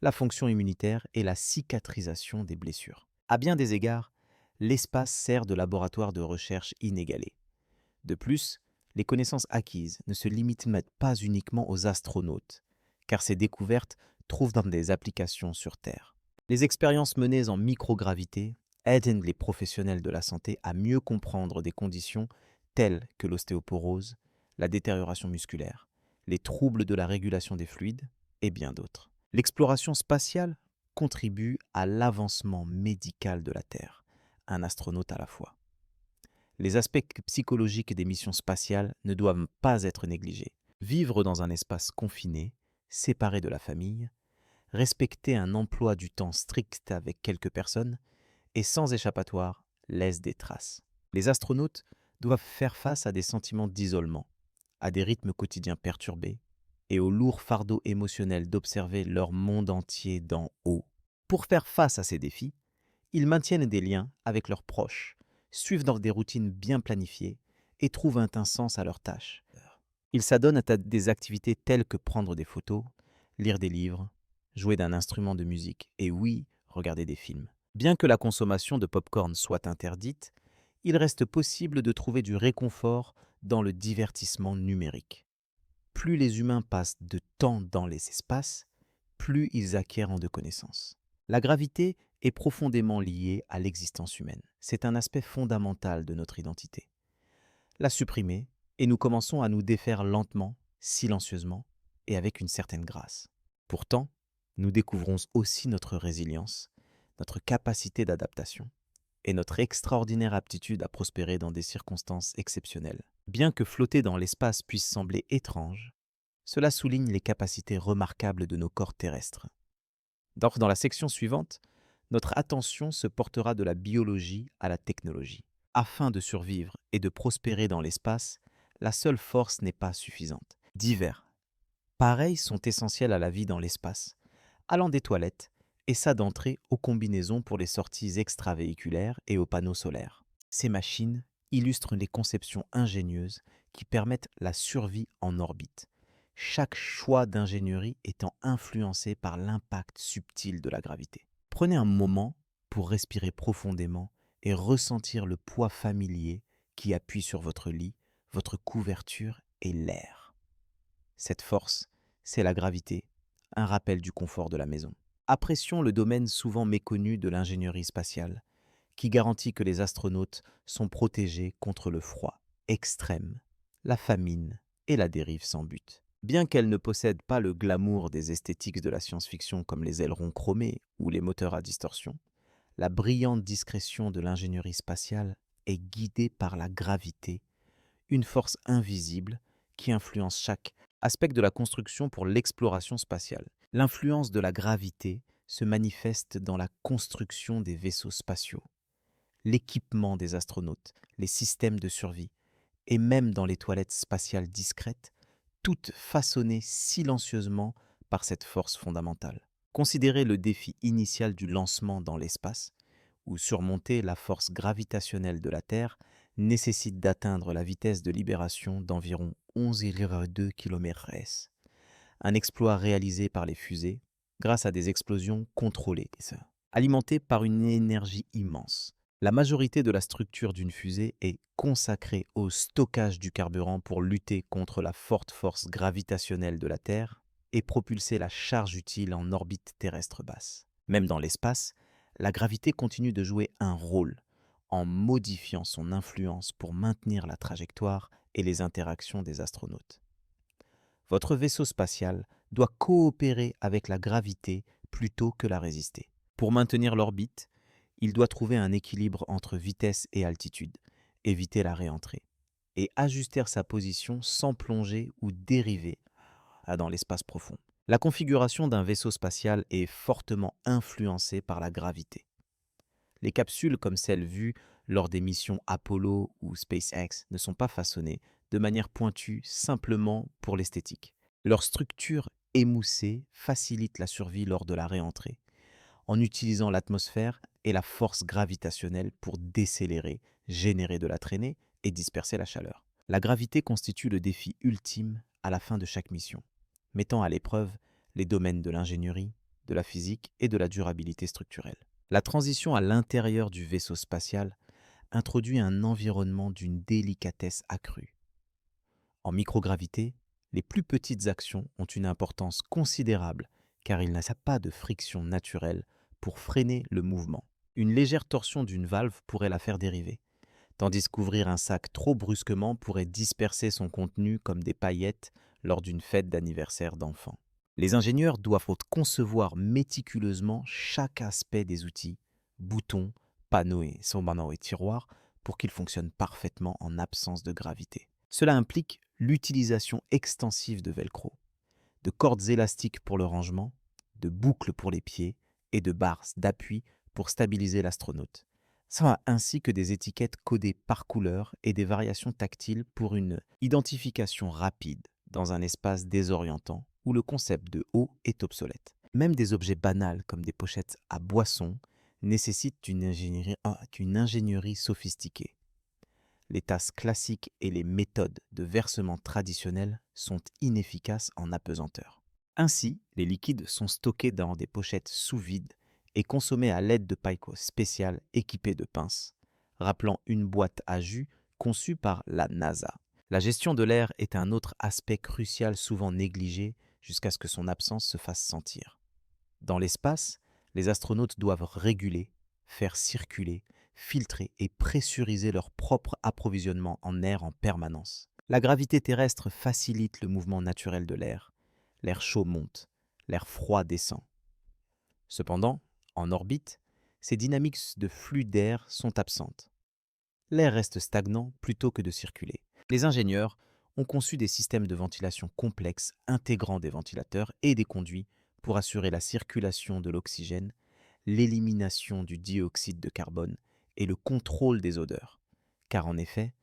la fonction immunitaire et la cicatrisation des blessures. À bien des égards, l'espace sert de laboratoire de recherche inégalé. De plus, les connaissances acquises ne se limitent pas uniquement aux astronautes, car ces découvertes trouvent dans des applications sur Terre. Les expériences menées en microgravité aident les professionnels de la santé à mieux comprendre des conditions telles que l'ostéoporose, la détérioration musculaire, les troubles de la régulation des fluides et bien d'autres. L'exploration spatiale contribue à l'avancement médical de la Terre, un astronaute à la fois. Les aspects psychologiques des missions spatiales ne doivent pas être négligés. Vivre dans un espace confiné, séparé de la famille, respecter un emploi du temps strict avec quelques personnes et sans échappatoire laisse des traces. Les astronautes doivent faire face à des sentiments d'isolement, à des rythmes quotidiens perturbés et au lourd fardeau émotionnel d'observer leur monde entier d'en haut. Pour faire face à ces défis, ils maintiennent des liens avec leurs proches, suivent dans des routines bien planifiées et trouvent un sens à leurs tâches. Ils s'adonnent à des activités telles que prendre des photos, lire des livres, jouer d'un instrument de musique et oui, regarder des films. Bien que la consommation de pop-corn soit interdite, il reste possible de trouver du réconfort dans le divertissement numérique. Plus les humains passent de temps dans les espaces, plus ils acquièrent de connaissances. La gravité est profondément liée à l'existence humaine. C'est un aspect fondamental de notre identité. La supprimer, et nous commençons à nous défaire lentement, silencieusement et avec une certaine grâce. Pourtant, nous découvrons aussi notre résilience, notre capacité d'adaptation et notre extraordinaire aptitude à prospérer dans des circonstances exceptionnelles. Bien que flotter dans l'espace puisse sembler étrange, cela souligne les capacités remarquables de nos corps terrestres. Dans la section suivante, notre attention se portera de la biologie à la technologie. Afin de survivre et de prospérer dans l'espace, la seule force n'est pas suffisante. Divers pareils sont essentiels à la vie dans l'espace, allant des toilettes et ça d'entrée aux combinaisons pour les sorties extravéhiculaires et aux panneaux solaires. Ces machines illustrent les conceptions ingénieuses qui permettent la survie en orbite, chaque choix d'ingénierie étant influencé par l'impact subtil de la gravité. Prenez un moment pour respirer profondément et ressentir le poids familier qui appuie sur votre lit, votre couverture et l'air. Cette force, c'est la gravité, un rappel du confort de la maison. Apprécions le domaine souvent méconnu de l'ingénierie spatiale, qui garantit que les astronautes sont protégés contre le froid extrême, la famine et la dérive sans but. Bien qu'elle ne possède pas le glamour des esthétiques de la science-fiction comme les ailerons chromés ou les moteurs à distorsion, la brillante discrétion de l'ingénierie spatiale est guidée par la gravité, une force invisible qui influence chaque aspect de la construction pour l'exploration spatiale. L'influence de la gravité se manifeste dans la construction des vaisseaux spatiaux, l'équipement des astronautes, les systèmes de survie, et même dans les toilettes spatiales discrètes, toutes façonnées silencieusement par cette force fondamentale. Considérez le défi initial du lancement dans l'espace, où surmonter la force gravitationnelle de la Terre nécessite d'atteindre la vitesse de libération d'environ 11,2 km/s. Un exploit réalisé par les fusées grâce à des explosions contrôlées, alimentées par une énergie immense. La majorité de la structure d'une fusée est consacrée au stockage du carburant pour lutter contre la forte force gravitationnelle de la Terre et propulser la charge utile en orbite terrestre basse. Même dans l'espace, la gravité continue de jouer un rôle en modifiant son influence pour maintenir la trajectoire et les interactions des astronautes. Votre vaisseau spatial doit coopérer avec la gravité plutôt que la résister. Pour maintenir l'orbite, il doit trouver un équilibre entre vitesse et altitude, éviter la réentrée, et ajuster sa position sans plonger ou dériver dans l'espace profond. La configuration d'un vaisseau spatial est fortement influencée par la gravité. Les capsules comme celles vues lors des missions Apollo ou SpaceX ne sont pas façonnées de manière pointue simplement pour l'esthétique. Leur structure émoussée facilite la survie lors de la réentrée, en utilisant l'atmosphère et la force gravitationnelle pour décélérer, générer de la traînée et disperser la chaleur. La gravité constitue le défi ultime à la fin de chaque mission, mettant à l'épreuve les domaines de l'ingénierie, de la physique et de la durabilité structurelle. La transition à l'intérieur du vaisseau spatial introduit un environnement d'une délicatesse accrue. En microgravité, les plus petites actions ont une importance considérable car il n'y a pas de friction naturelle pour freiner le mouvement. Une légère torsion d'une valve pourrait la faire dériver, tandis qu'ouvrir un sac trop brusquement pourrait disperser son contenu comme des paillettes lors d'une fête d'anniversaire d'enfant. Les ingénieurs doivent concevoir méticuleusement chaque aspect des outils, boutons, panneaux et tiroirs, pour qu'ils fonctionnent parfaitement en absence de gravité. Cela implique l'utilisation extensive de velcro, de cordes élastiques pour le rangement, de boucles pour les pieds et de barres d'appui pour stabiliser l'astronaute, ainsi que des étiquettes codées par couleur et des variations tactiles pour une identification rapide dans un espace désorientant où le concept de haut est obsolète. Même des objets banals comme des pochettes à boissons nécessitent une ingénierie sophistiquée. Les tasses classiques et les méthodes de versement traditionnelles sont inefficaces en apesanteur. Ainsi, les liquides sont stockés dans des pochettes sous vide et consommés à l'aide de pailles spéciales équipées de pinces, rappelant une boîte à jus conçue par la NASA. La gestion de l'air est un autre aspect crucial souvent négligé jusqu'à ce que son absence se fasse sentir. Dans l'espace, les astronautes doivent réguler, faire circuler, filtrer et pressuriser leur propre approvisionnement en air en permanence. La gravité terrestre facilite le mouvement naturel de l'air. L'air chaud monte, l'air froid descend. Cependant, en orbite, ces dynamiques de flux d'air sont absentes. L'air reste stagnant plutôt que de circuler. Les ingénieurs ont conçu des systèmes de ventilation complexes intégrant des ventilateurs et des conduits pour assurer la circulation de l'oxygène, l'élimination du dioxyde de carbone et le contrôle des odeurs. Car en effet,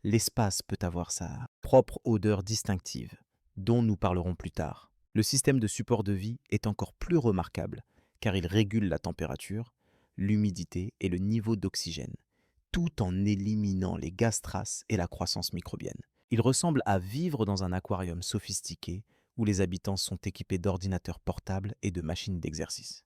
l'espace peut avoir sa propre odeur distinctive, dont nous parlerons plus tard. Le système de support de vie est encore plus remarquable, car il régule la température, l'humidité et le niveau d'oxygène, tout en éliminant les gaz traces et la croissance microbienne. Il ressemble à vivre dans un aquarium sophistiqué où les habitants sont équipés d'ordinateurs portables et de machines d'exercice.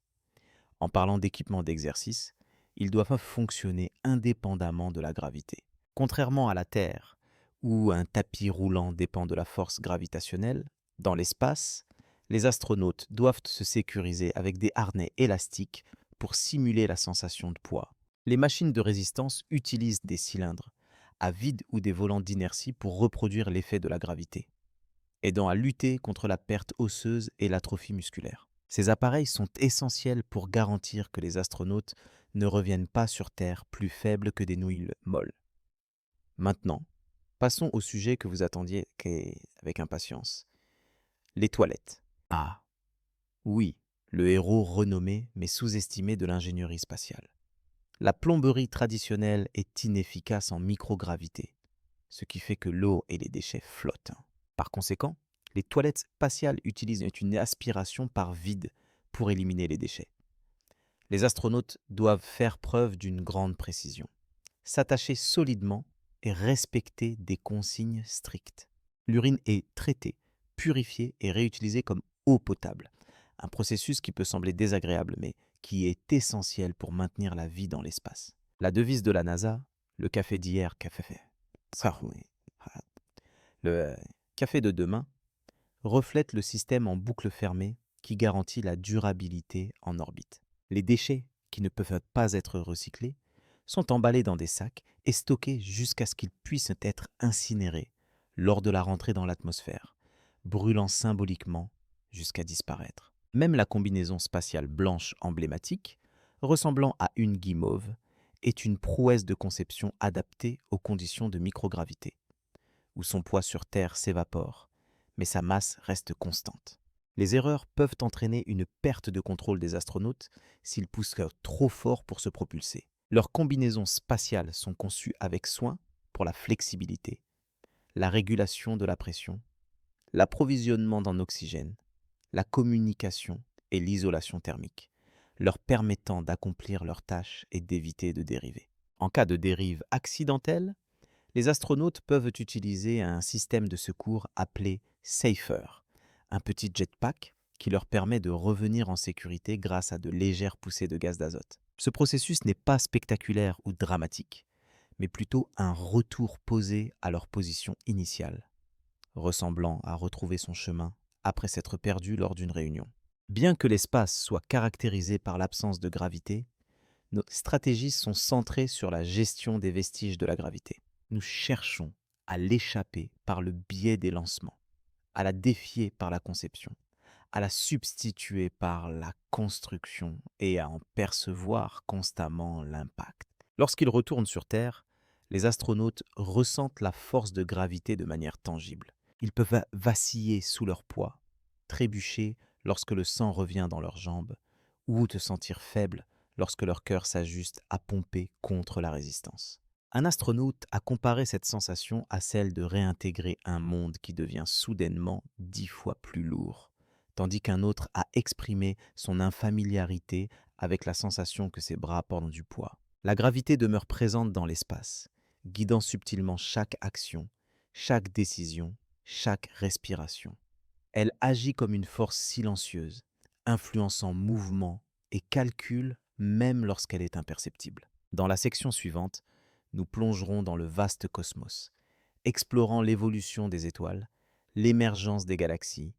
En parlant d'équipements d'exercice, ils doivent fonctionner indépendamment de la gravité. Contrairement à la Terre, où un tapis roulant dépend de la force gravitationnelle, dans l'espace, les astronautes doivent se sécuriser avec des harnais élastiques pour simuler la sensation de poids. Les machines de résistance utilisent des cylindres à vide ou des volants d'inertie pour reproduire l'effet de la gravité, aidant à lutter contre la perte osseuse et l'atrophie musculaire. Ces appareils sont essentiels pour garantir que les astronautes ne reviennent pas sur Terre plus faibles que des nouilles molles. Maintenant, passons au sujet que vous attendiez avec impatience. Les toilettes. Ah, oui, le héros renommé mais sous-estimé de l'ingénierie spatiale. La plomberie traditionnelle est inefficace en microgravité, ce qui fait que l'eau et les déchets flottent. Par conséquent, Les toilettes spatiales utilisent une aspiration par vide pour éliminer les déchets. Les astronautes doivent faire preuve d'une grande précision, s'attacher solidement et respecter des consignes strictes. L'urine est traitée, purifiée et réutilisée comme eau potable, un processus qui peut sembler désagréable mais qui est essentiel pour maintenir la vie dans l'espace. La devise de la NASA, le café d'hier, café fait. Ça, oui. Le café de demain reflète le système en boucle fermée qui garantit la durabilité en orbite. Les déchets, qui ne peuvent pas être recyclés, sont emballés dans des sacs et stockés jusqu'à ce qu'ils puissent être incinérés lors de la rentrée dans l'atmosphère, brûlant symboliquement jusqu'à disparaître. Même la combinaison spatiale blanche emblématique, ressemblant à une guimauve, est une prouesse de conception adaptée aux conditions de microgravité, où son poids sur Terre s'évapore, mais sa masse reste constante. Les erreurs peuvent entraîner une perte de contrôle des astronautes s'ils poussent trop fort pour se propulser. Leurs combinaisons spatiales sont conçues avec soin pour la flexibilité, la régulation de la pression, l'approvisionnement en oxygène, la communication et l'isolation thermique, leur permettant d'accomplir leurs tâches et d'éviter de dériver. En cas de dérive accidentelle, les astronautes peuvent utiliser un système de secours appelé SAFER, un petit jetpack qui leur permet de revenir en sécurité grâce à de légères poussées de gaz d'azote. Ce processus n'est pas spectaculaire ou dramatique, mais plutôt un retour posé à leur position initiale, ressemblant à retrouver son chemin après s'être perdu lors d'une réunion. Bien que l'espace soit caractérisé par l'absence de gravité, nos stratégies sont centrées sur la gestion des vestiges de la gravité. Nous cherchons à l'échapper par le biais des lancements, à la défier par la conception, à la substituer par la construction et à en percevoir constamment l'impact. Lorsqu'ils retournent sur Terre, les astronautes ressentent la force de gravité de manière tangible. Ils peuvent vaciller sous leur poids, trébucher lorsque le sang revient dans leurs jambes, ou te sentir faible lorsque leur cœur s'ajuste à pomper contre la résistance. Un astronaute a comparé cette sensation à celle de réintégrer un monde qui devient soudainement 10 fois plus lourd, tandis qu'un autre a exprimé son infamiliarité avec la sensation que ses bras portent du poids. La gravité demeure présente dans l'espace, guidant subtilement chaque action, chaque décision, chaque respiration. Elle agit comme une force silencieuse, influençant mouvement et calcul même lorsqu'elle est imperceptible. Dans la section suivante, nous plongerons dans le vaste cosmos, explorant l'évolution des étoiles, l'émergence des galaxies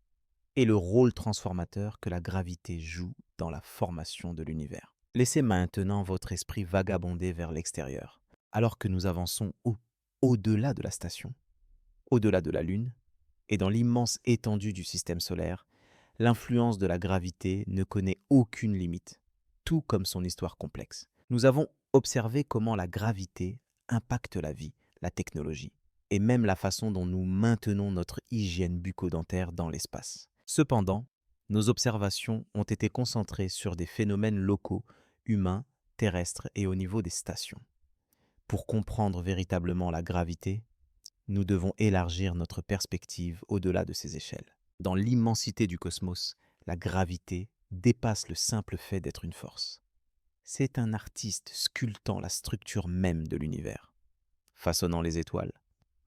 et le rôle transformateur que la gravité joue dans la formation de l'univers. Laissez maintenant votre esprit vagabonder vers l'extérieur, alors que nous avançons au-delà de la station, au-delà de la Lune, et dans l'immense étendue du système solaire, l'influence de la gravité ne connaît aucune limite, tout comme son histoire complexe. Nous avons observé comment la gravité impacte la vie, la technologie, et même la façon dont nous maintenons notre hygiène bucco-dentaire dans l'espace. Cependant, nos observations ont été concentrées sur des phénomènes locaux, humains, terrestres et au niveau des stations. Pour comprendre véritablement la gravité, nous devons élargir notre perspective au-delà de ces échelles. Dans l'immensité du cosmos, la gravité dépasse le simple fait d'être une force. C'est un artiste sculptant la structure même de l'univers, façonnant les étoiles,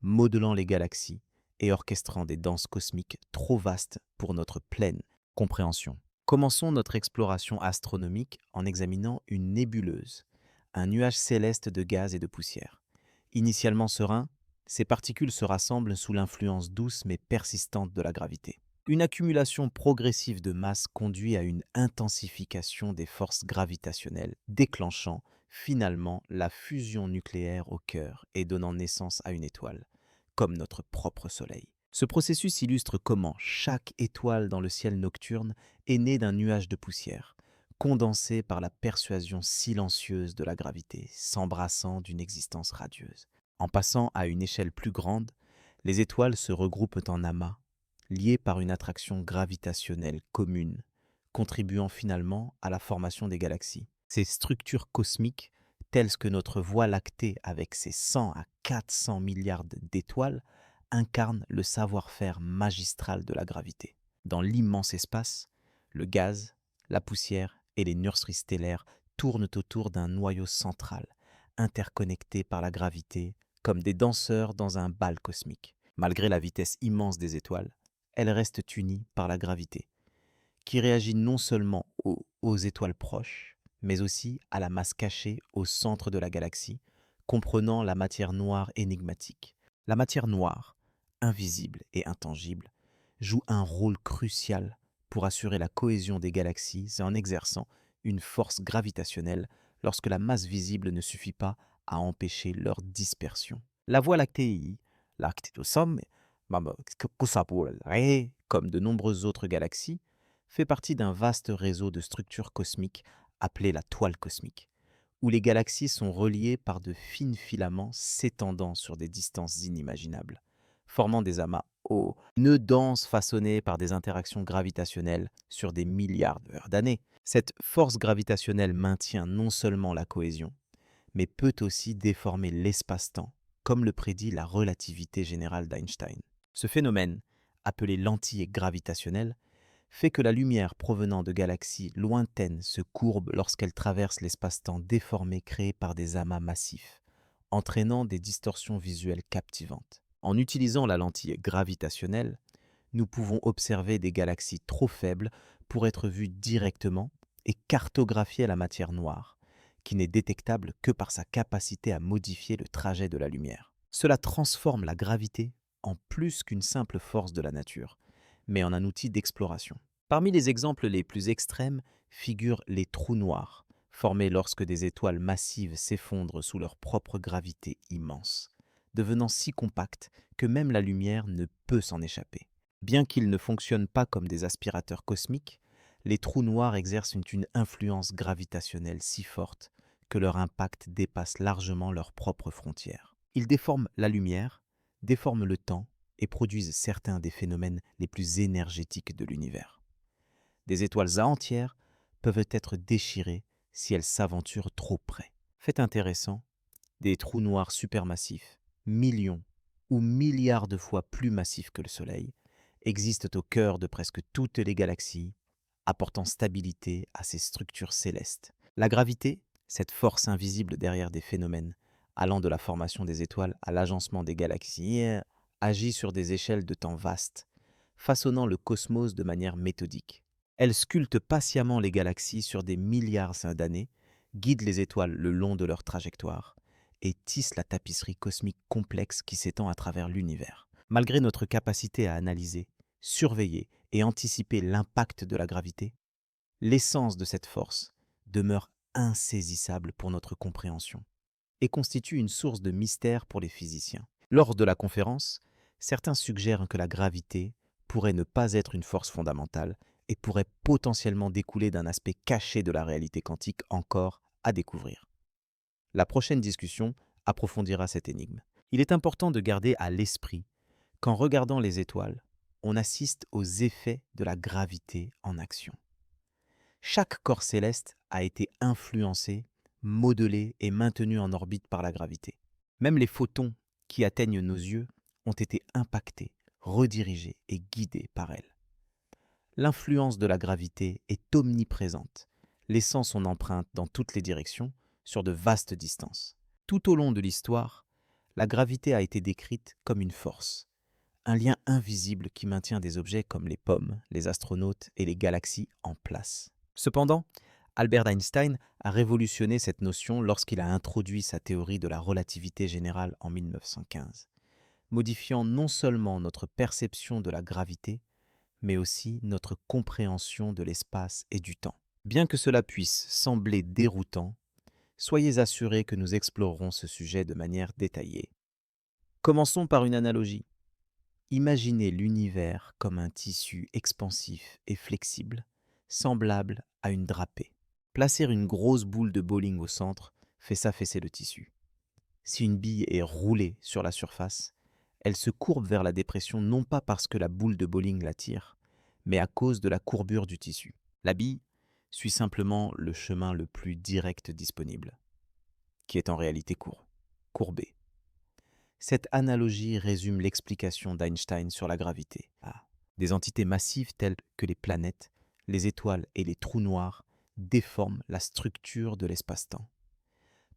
modelant les galaxies et orchestrant des danses cosmiques trop vastes pour notre pleine compréhension. Commençons notre exploration astronomique en examinant une nébuleuse, un nuage céleste de gaz et de poussière. Initialement serein, ces particules se rassemblent sous l'influence douce mais persistante de la gravité. Une accumulation progressive de masse conduit à une intensification des forces gravitationnelles, déclenchant finalement la fusion nucléaire au cœur et donnant naissance à une étoile, comme notre propre Soleil. Ce processus illustre comment chaque étoile dans le ciel nocturne est née d'un nuage de poussière, condensé par la persuasion silencieuse de la gravité, s'embrassant d'une existence radieuse. En passant à une échelle plus grande, les étoiles se regroupent en amas, liées par une attraction gravitationnelle commune, contribuant finalement à la formation des galaxies. Ces structures cosmiques, telles que notre Voie lactée avec ses 100 à 400 milliards d'étoiles, incarne le savoir-faire magistral de la gravité. Dans l'immense espace, le gaz, la poussière et les nurseries stellaires tournent autour d'un noyau central, interconnectés par la gravité, comme des danseurs dans un bal cosmique. Malgré la vitesse immense des étoiles, elles restent unies par la gravité, qui réagit non seulement aux étoiles proches, mais aussi à la masse cachée au centre de la galaxie, comprenant la matière noire énigmatique. La matière noire, invisible et intangible, joue un rôle crucial pour assurer la cohésion des galaxies en exerçant une force gravitationnelle lorsque la masse visible ne suffit pas à empêcher leur dispersion. La Voie lactée, comme de nombreuses autres galaxies, fait partie d'un vaste réseau de structures cosmiques appelé la toile cosmique, où les galaxies sont reliées par de fines filaments s'étendant sur des distances inimaginables, formant des amas hauts, nœuds denses façonnés par des interactions gravitationnelles sur des milliards d'années. Cette force gravitationnelle maintient non seulement la cohésion, mais peut aussi déformer l'espace-temps, comme le prédit la relativité générale d'Einstein. Ce phénomène, appelé l'anti gravitationnel, fait que la lumière provenant de galaxies lointaines se courbe lorsqu'elle traverse l'espace-temps déformé créé par des amas massifs, entraînant des distorsions visuelles captivantes. En utilisant la lentille gravitationnelle, nous pouvons observer des galaxies trop faibles pour être vues directement et cartographier la matière noire, qui n'est détectable que par sa capacité à modifier le trajet de la lumière. Cela transforme la gravité en plus qu'une simple force de la nature, mais en un outil d'exploration. Parmi les exemples les plus extrêmes figurent les trous noirs, formés lorsque des étoiles massives s'effondrent sous leur propre gravité immense, devenant si compactes que même la lumière ne peut s'en échapper. Bien qu'ils ne fonctionnent pas comme des aspirateurs cosmiques, les trous noirs exercent une influence gravitationnelle si forte que leur impact dépasse largement leurs propres frontières. Ils déforment la lumière, déforment le temps et produisent certains des phénomènes les plus énergétiques de l'univers. Des étoiles entières peuvent être déchirées si elles s'aventurent trop près. Fait intéressant, des trous noirs supermassifs, millions ou milliards de fois plus massifs que le Soleil, existent au cœur de presque toutes les galaxies, apportant stabilité à ces structures célestes. La gravité, cette force invisible derrière des phénomènes, allant de la formation des étoiles à l'agencement des galaxies, agit sur des échelles de temps vastes, façonnant le cosmos de manière méthodique. Elle sculpte patiemment les galaxies sur des milliards d'années, guide les étoiles le long de leur trajectoire et tisse la tapisserie cosmique complexe qui s'étend à travers l'univers. Malgré notre capacité à analyser, surveiller et anticiper l'impact de la gravité, l'essence de cette force demeure insaisissable pour notre compréhension et constitue une source de mystère pour les physiciens. Lors de la conférence, certains suggèrent que la gravité pourrait ne pas être une force fondamentale et pourrait potentiellement découler d'un aspect caché de la réalité quantique encore à découvrir. La prochaine discussion approfondira cette énigme. Il est important de garder à l'esprit qu'en regardant les étoiles, on assiste aux effets de la gravité en action. Chaque corps céleste a été influencé, modelé et maintenu en orbite par la gravité. Même les photons qui atteignent nos yeux ont été impactés, redirigés et guidés par elle. L'influence de la gravité est omniprésente, laissant son empreinte dans toutes les directions, sur de vastes distances. Tout au long de l'histoire, la gravité a été décrite comme une force, un lien invisible qui maintient des objets comme les pommes, les astronautes et les galaxies en place. Cependant, Albert Einstein a révolutionné cette notion lorsqu'il a introduit sa théorie de la relativité générale en 1915, modifiant non seulement notre perception de la gravité, mais aussi notre compréhension de l'espace et du temps. Bien que cela puisse sembler déroutant, soyez assurés que nous explorerons ce sujet de manière détaillée. Commençons par une analogie. Imaginez l'univers comme un tissu expansif et flexible, semblable à une drapée. Placer une grosse boule de bowling au centre fait s'affaisser le tissu. Si une bille est roulée sur la surface, elle se courbe vers la dépression non pas parce que la boule de bowling l'attire, mais à cause de la courbure du tissu. La bille suit simplement le chemin le plus direct disponible, qui est en réalité courbé. Cette analogie résume l'explication d'Einstein sur la gravité. Des entités massives telles que les planètes, les étoiles et les trous noirs déforment la structure de l'espace-temps.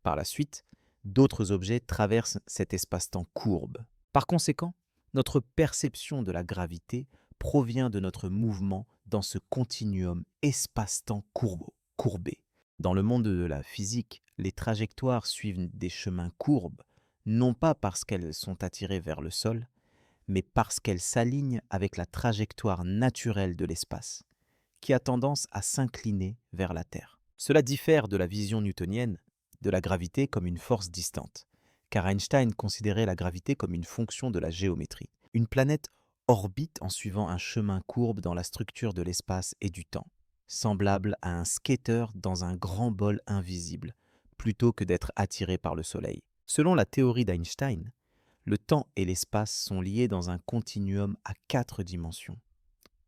Par la suite, d'autres objets traversent cet espace-temps courbe. Par conséquent, notre perception de la gravité provient de notre mouvement dans ce continuum espace-temps courbé. Dans le monde de la physique, les trajectoires suivent des chemins courbes, non pas parce qu'elles sont attirées vers le sol, mais parce qu'elles s'alignent avec la trajectoire naturelle de l'espace, qui a tendance à s'incliner vers la Terre. Cela diffère de la vision newtonienne de la gravité comme une force distante, car Einstein considérait la gravité comme une fonction de la géométrie. Une planète orbite en suivant un chemin courbe dans la structure de l'espace et du temps, semblable à un skateur dans un grand bol invisible, plutôt que d'être attiré par le Soleil. Selon la théorie d'Einstein, le temps et l'espace sont liés dans un continuum à 4 dimensions,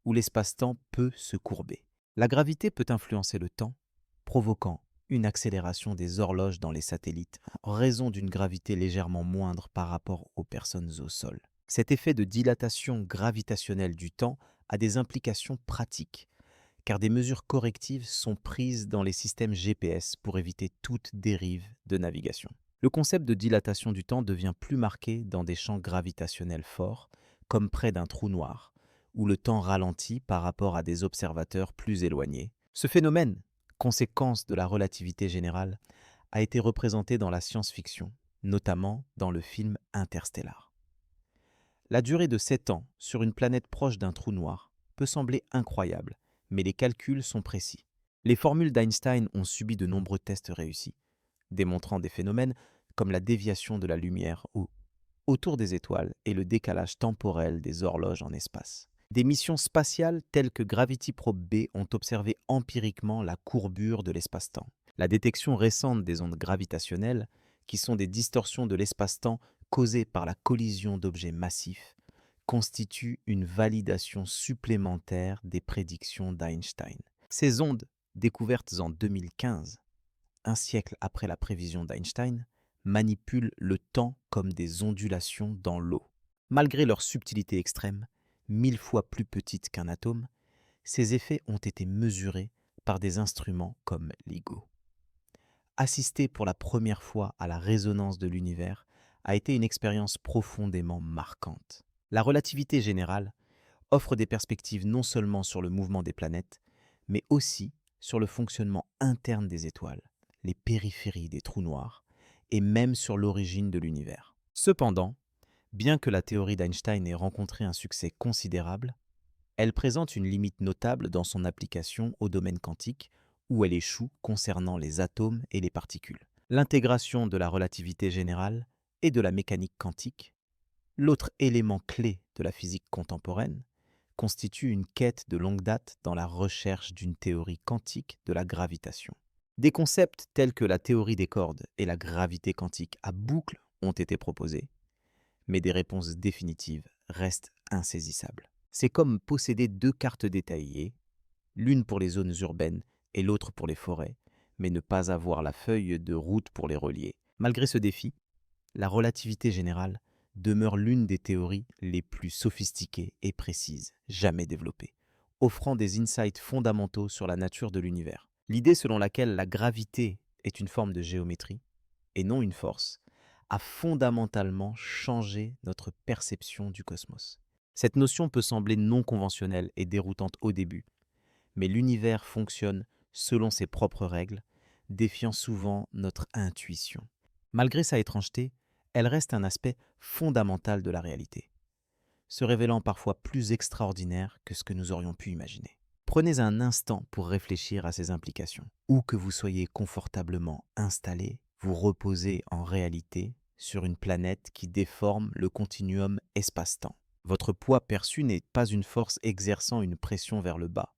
où l'espace-temps peut se courber. La gravité peut influencer le temps, provoquant une accélération des horloges dans les satellites en raison d'une gravité légèrement moindre par rapport aux personnes au sol. Cet effet de dilatation gravitationnelle du temps a des implications pratiques, car des mesures correctives sont prises dans les systèmes GPS pour éviter toute dérive de navigation. Le concept de dilatation du temps devient plus marqué dans des champs gravitationnels forts, comme près d'un trou noir, où le temps ralentit par rapport à des observateurs plus éloignés. Ce phénomène, conséquence de la relativité générale, a été représenté dans la science-fiction, notamment dans le film Interstellar. La durée de 7 ans sur une planète proche d'un trou noir peut sembler incroyable, mais les calculs sont précis. Les formules d'Einstein ont subi de nombreux tests réussis, démontrant des phénomènes comme la déviation de la lumière autour des étoiles et le décalage temporel des horloges en espace. Des missions spatiales telles que Gravity Probe B ont observé empiriquement la courbure de l'espace-temps. La détection récente des ondes gravitationnelles, qui sont des distorsions de l'espace-temps causées par la collision d'objets massifs, constitue une validation supplémentaire des prédictions d'Einstein. Ces ondes, découvertes en 2015, un siècle après la prévision d'Einstein, manipulent le temps comme des ondulations dans l'eau. Malgré leur subtilité extrême, 1000 fois plus petite qu'un atome, ces effets ont été mesurés par des instruments comme LIGO. Assister pour la première fois à la résonance de l'univers a été une expérience profondément marquante. La relativité générale offre des perspectives non seulement sur le mouvement des planètes, mais aussi sur le fonctionnement interne des étoiles, les périphéries des trous noirs, et même sur l'origine de l'univers. Cependant, bien que la théorie d'Einstein ait rencontré un succès considérable, elle présente une limite notable dans son application au domaine quantique, où elle échoue concernant les atomes et les particules. L'intégration de la relativité générale et de la mécanique quantique, l'autre élément clé de la physique contemporaine, constitue une quête de longue date dans la recherche d'une théorie quantique de la gravitation. Des concepts tels que la théorie des cordes et la gravité quantique à boucle ont été proposés, mais des réponses définitives restent insaisissables. C'est comme posséder 2 cartes détaillées, l'une pour les zones urbaines et l'autre pour les forêts, mais ne pas avoir la feuille de route pour les relier. Malgré ce défi, la relativité générale demeure l'une des théories les plus sophistiquées et précises jamais développées, offrant des insights fondamentaux sur la nature de l'univers. L'idée selon laquelle la gravité est une forme de géométrie, et non une force, a fondamentalement changé notre perception du cosmos. Cette notion peut sembler non conventionnelle et déroutante au début, mais l'univers fonctionne selon ses propres règles, défiant souvent notre intuition. Malgré sa étrangeté, elle reste un aspect fondamental de la réalité, se révélant parfois plus extraordinaire que ce que nous aurions pu imaginer. Prenez un instant pour réfléchir à ces implications. Où que vous soyez confortablement installé, vous reposez en réalité sur une planète qui déforme le continuum espace-temps. Votre poids perçu n'est pas une force exerçant une pression vers le bas.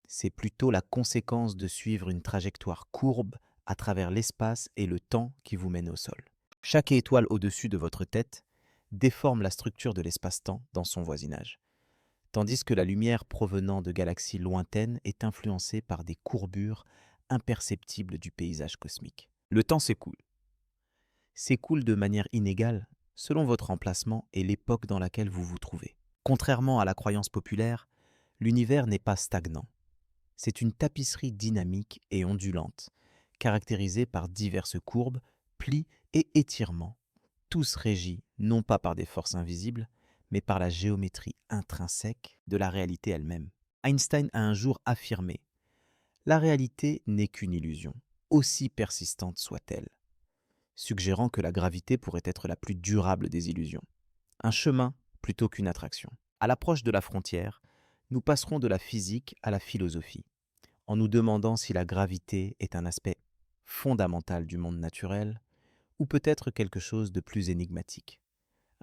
C'est plutôt la conséquence de suivre une trajectoire courbe à travers l'espace et le temps qui vous mène au sol. Chaque étoile au-dessus de votre tête déforme la structure de l'espace-temps dans son voisinage, tandis que la lumière provenant de galaxies lointaines est influencée par des courbures imperceptibles du paysage cosmique. Le temps s'écoule de manière inégale selon votre emplacement et l'époque dans laquelle vous vous trouvez. Contrairement à la croyance populaire, l'univers n'est pas stagnant. C'est une tapisserie dynamique et ondulante, caractérisée par diverses courbes, plis et étirements, tous régis non pas par des forces invisibles, mais par la géométrie intrinsèque de la réalité elle-même. Einstein a un jour affirmé « La réalité n'est qu'une illusion, aussi persistante soit-elle », suggérant que la gravité pourrait être la plus durable des illusions. Un chemin plutôt qu'une attraction. À l'approche de la frontière, nous passerons de la physique à la philosophie, en nous demandant si la gravité est un aspect fondamental du monde naturel ou peut-être quelque chose de plus énigmatique,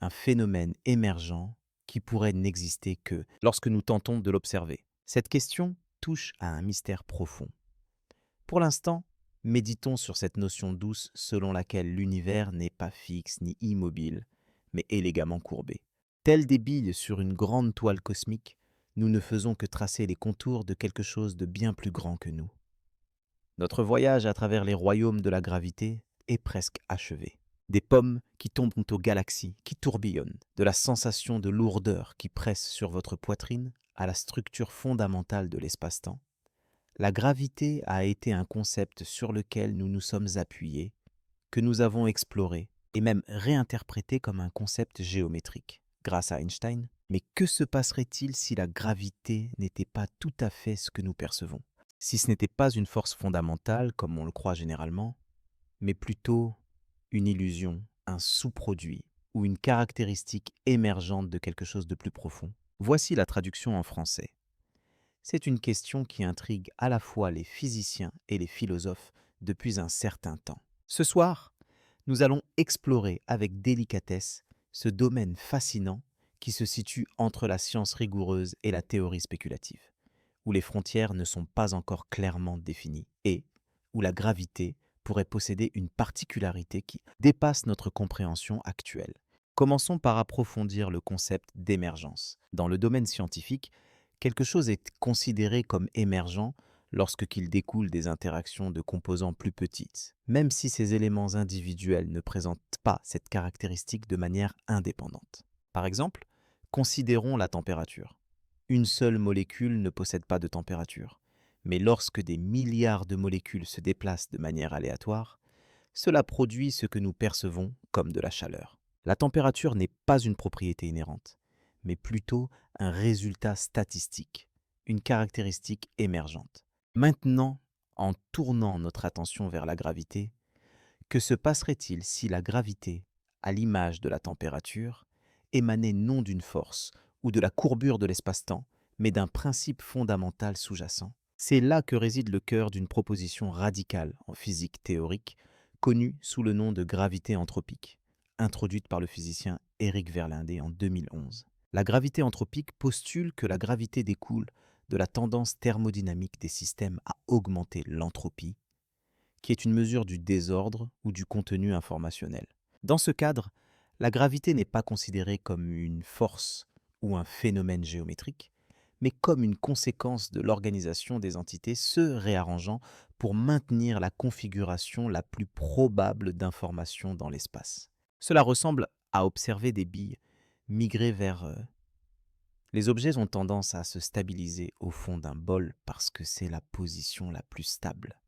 un phénomène émergent qui pourrait n'exister que lorsque nous tentons de l'observer. Cette question touche à un mystère profond. Pour l'instant, méditons sur cette notion douce selon laquelle l'univers n'est pas fixe ni immobile, mais élégamment courbé. Tels des billes sur une grande toile cosmique, nous ne faisons que tracer les contours de quelque chose de bien plus grand que nous. Notre voyage à travers les royaumes de la gravité est presque achevé. Des pommes qui tombent aux galaxies, qui tourbillonnent, de la sensation de lourdeur qui presse sur votre poitrine à la structure fondamentale de l'espace-temps. La gravité a été un concept sur lequel nous nous sommes appuyés, que nous avons exploré et même réinterprété comme un concept géométrique, grâce à Einstein. Mais que se passerait-il si la gravité n'était pas tout à fait ce que nous percevons? Si ce n'était pas une force fondamentale, comme on le croit généralement, mais plutôt une illusion, un sous-produit ou une caractéristique émergente de quelque chose de plus profond? Voici la traduction en français. C'est une question qui intrigue à la fois les physiciens et les philosophes depuis un certain temps. Ce soir, nous allons explorer avec délicatesse ce domaine fascinant qui se situe entre la science rigoureuse et la théorie spéculative, où les frontières ne sont pas encore clairement définies et où la gravité pourrait posséder une particularité qui dépasse notre compréhension actuelle. Commençons par approfondir le concept d'émergence. Dans le domaine scientifique, quelque chose est considéré comme émergent lorsqu'il découle des interactions de composants plus petites, même si ces éléments individuels ne présentent pas cette caractéristique de manière indépendante. Par exemple, considérons la température. Une seule molécule ne possède pas de température, mais lorsque des milliards de molécules se déplacent de manière aléatoire, cela produit ce que nous percevons comme de la chaleur. La température n'est pas une propriété inhérente, mais plutôt un résultat statistique, une caractéristique émergente. Maintenant, en tournant notre attention vers la gravité, que se passerait-il si la gravité, à l'image de la température, émanait non d'une force ou de la courbure de l'espace-temps, mais d'un principe fondamental sous-jacent? C'est là que réside le cœur d'une proposition radicale en physique théorique, connue sous le nom de gravité anthropique, introduite par le physicien Éric Verlinde en 2011. La gravité anthropique postule que la gravité découle de la tendance thermodynamique des systèmes à augmenter l'entropie, qui est une mesure du désordre ou du contenu informationnel. Dans ce cadre, la gravité n'est pas considérée comme une force ou un phénomène géométrique, mais comme une conséquence de l'organisation des entités se réarrangeant pour maintenir la configuration la plus probable d'informations dans l'espace. Cela ressemble à observer des billes migrer vers eux. Les objets ont tendance à se stabiliser au fond d'un bol parce que c'est la position la plus stable,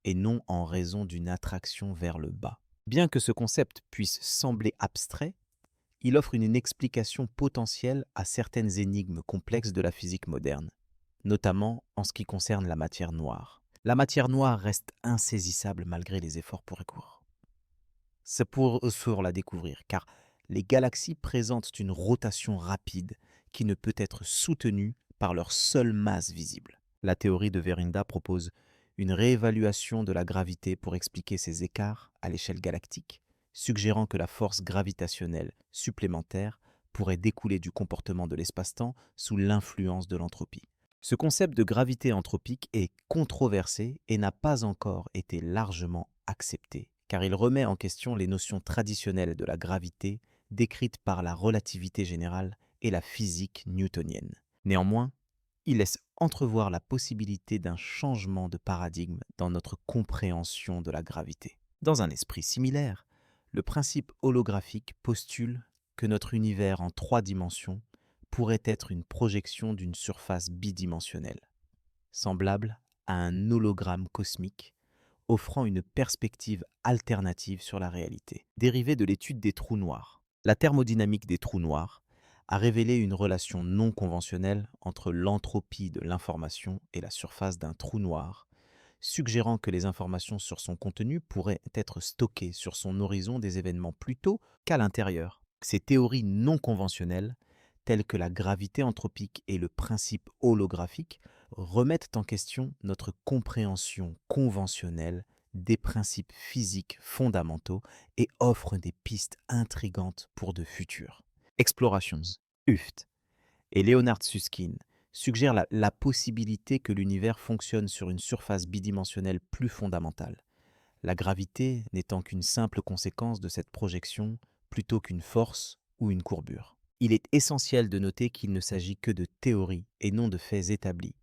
et non en raison d'une attraction vers le bas. Bien que ce concept puisse sembler abstrait, il offre une explication potentielle à certaines énigmes complexes de la physique moderne, notamment en ce qui concerne la matière noire. La matière noire reste insaisissable malgré les efforts pour y courir. C'est pour la découvrir, car les galaxies présentent une rotation rapide qui ne peut être soutenue par leur seule masse visible. La théorie de Verinda propose une réévaluation de la gravité pour expliquer ces écarts à l'échelle galactique, suggérant que la force gravitationnelle supplémentaire pourrait découler du comportement de l'espace-temps sous l'influence de l'entropie. Ce concept de gravité anthropique est controversé et n'a pas encore été largement accepté, car il remet en question les notions traditionnelles de la gravité décrites par la relativité générale et la physique newtonienne. Néanmoins, il laisse entrevoir la possibilité d'un changement de paradigme dans notre compréhension de la gravité. Dans un esprit similaire, Le principe holographique postule que notre univers en 3 dimensions pourrait être une projection d'une surface bidimensionnelle, semblable à un hologramme cosmique, offrant une perspective alternative sur la réalité. Dérivée de l'étude des trous noirs, la thermodynamique des trous noirs a révélé une relation non conventionnelle entre l'entropie de l'information et la surface d'un trou noir, suggérant que les informations sur son contenu pourraient être stockées sur son horizon des événements plus tôt qu'à l'intérieur. Ces théories non conventionnelles, telles que la gravité anthropique et le principe holographique, remettent en question notre compréhension conventionnelle des principes physiques fondamentaux et offrent des pistes intrigantes pour de futures explorations. Hooft et Leonard Susskind suggèrent la possibilité que l'univers fonctionne sur une surface bidimensionnelle plus fondamentale, la gravité n'étant qu'une simple conséquence de cette projection plutôt qu'une force ou une courbure. Il est essentiel de noter qu'il ne s'agit que de théories et non de faits établis,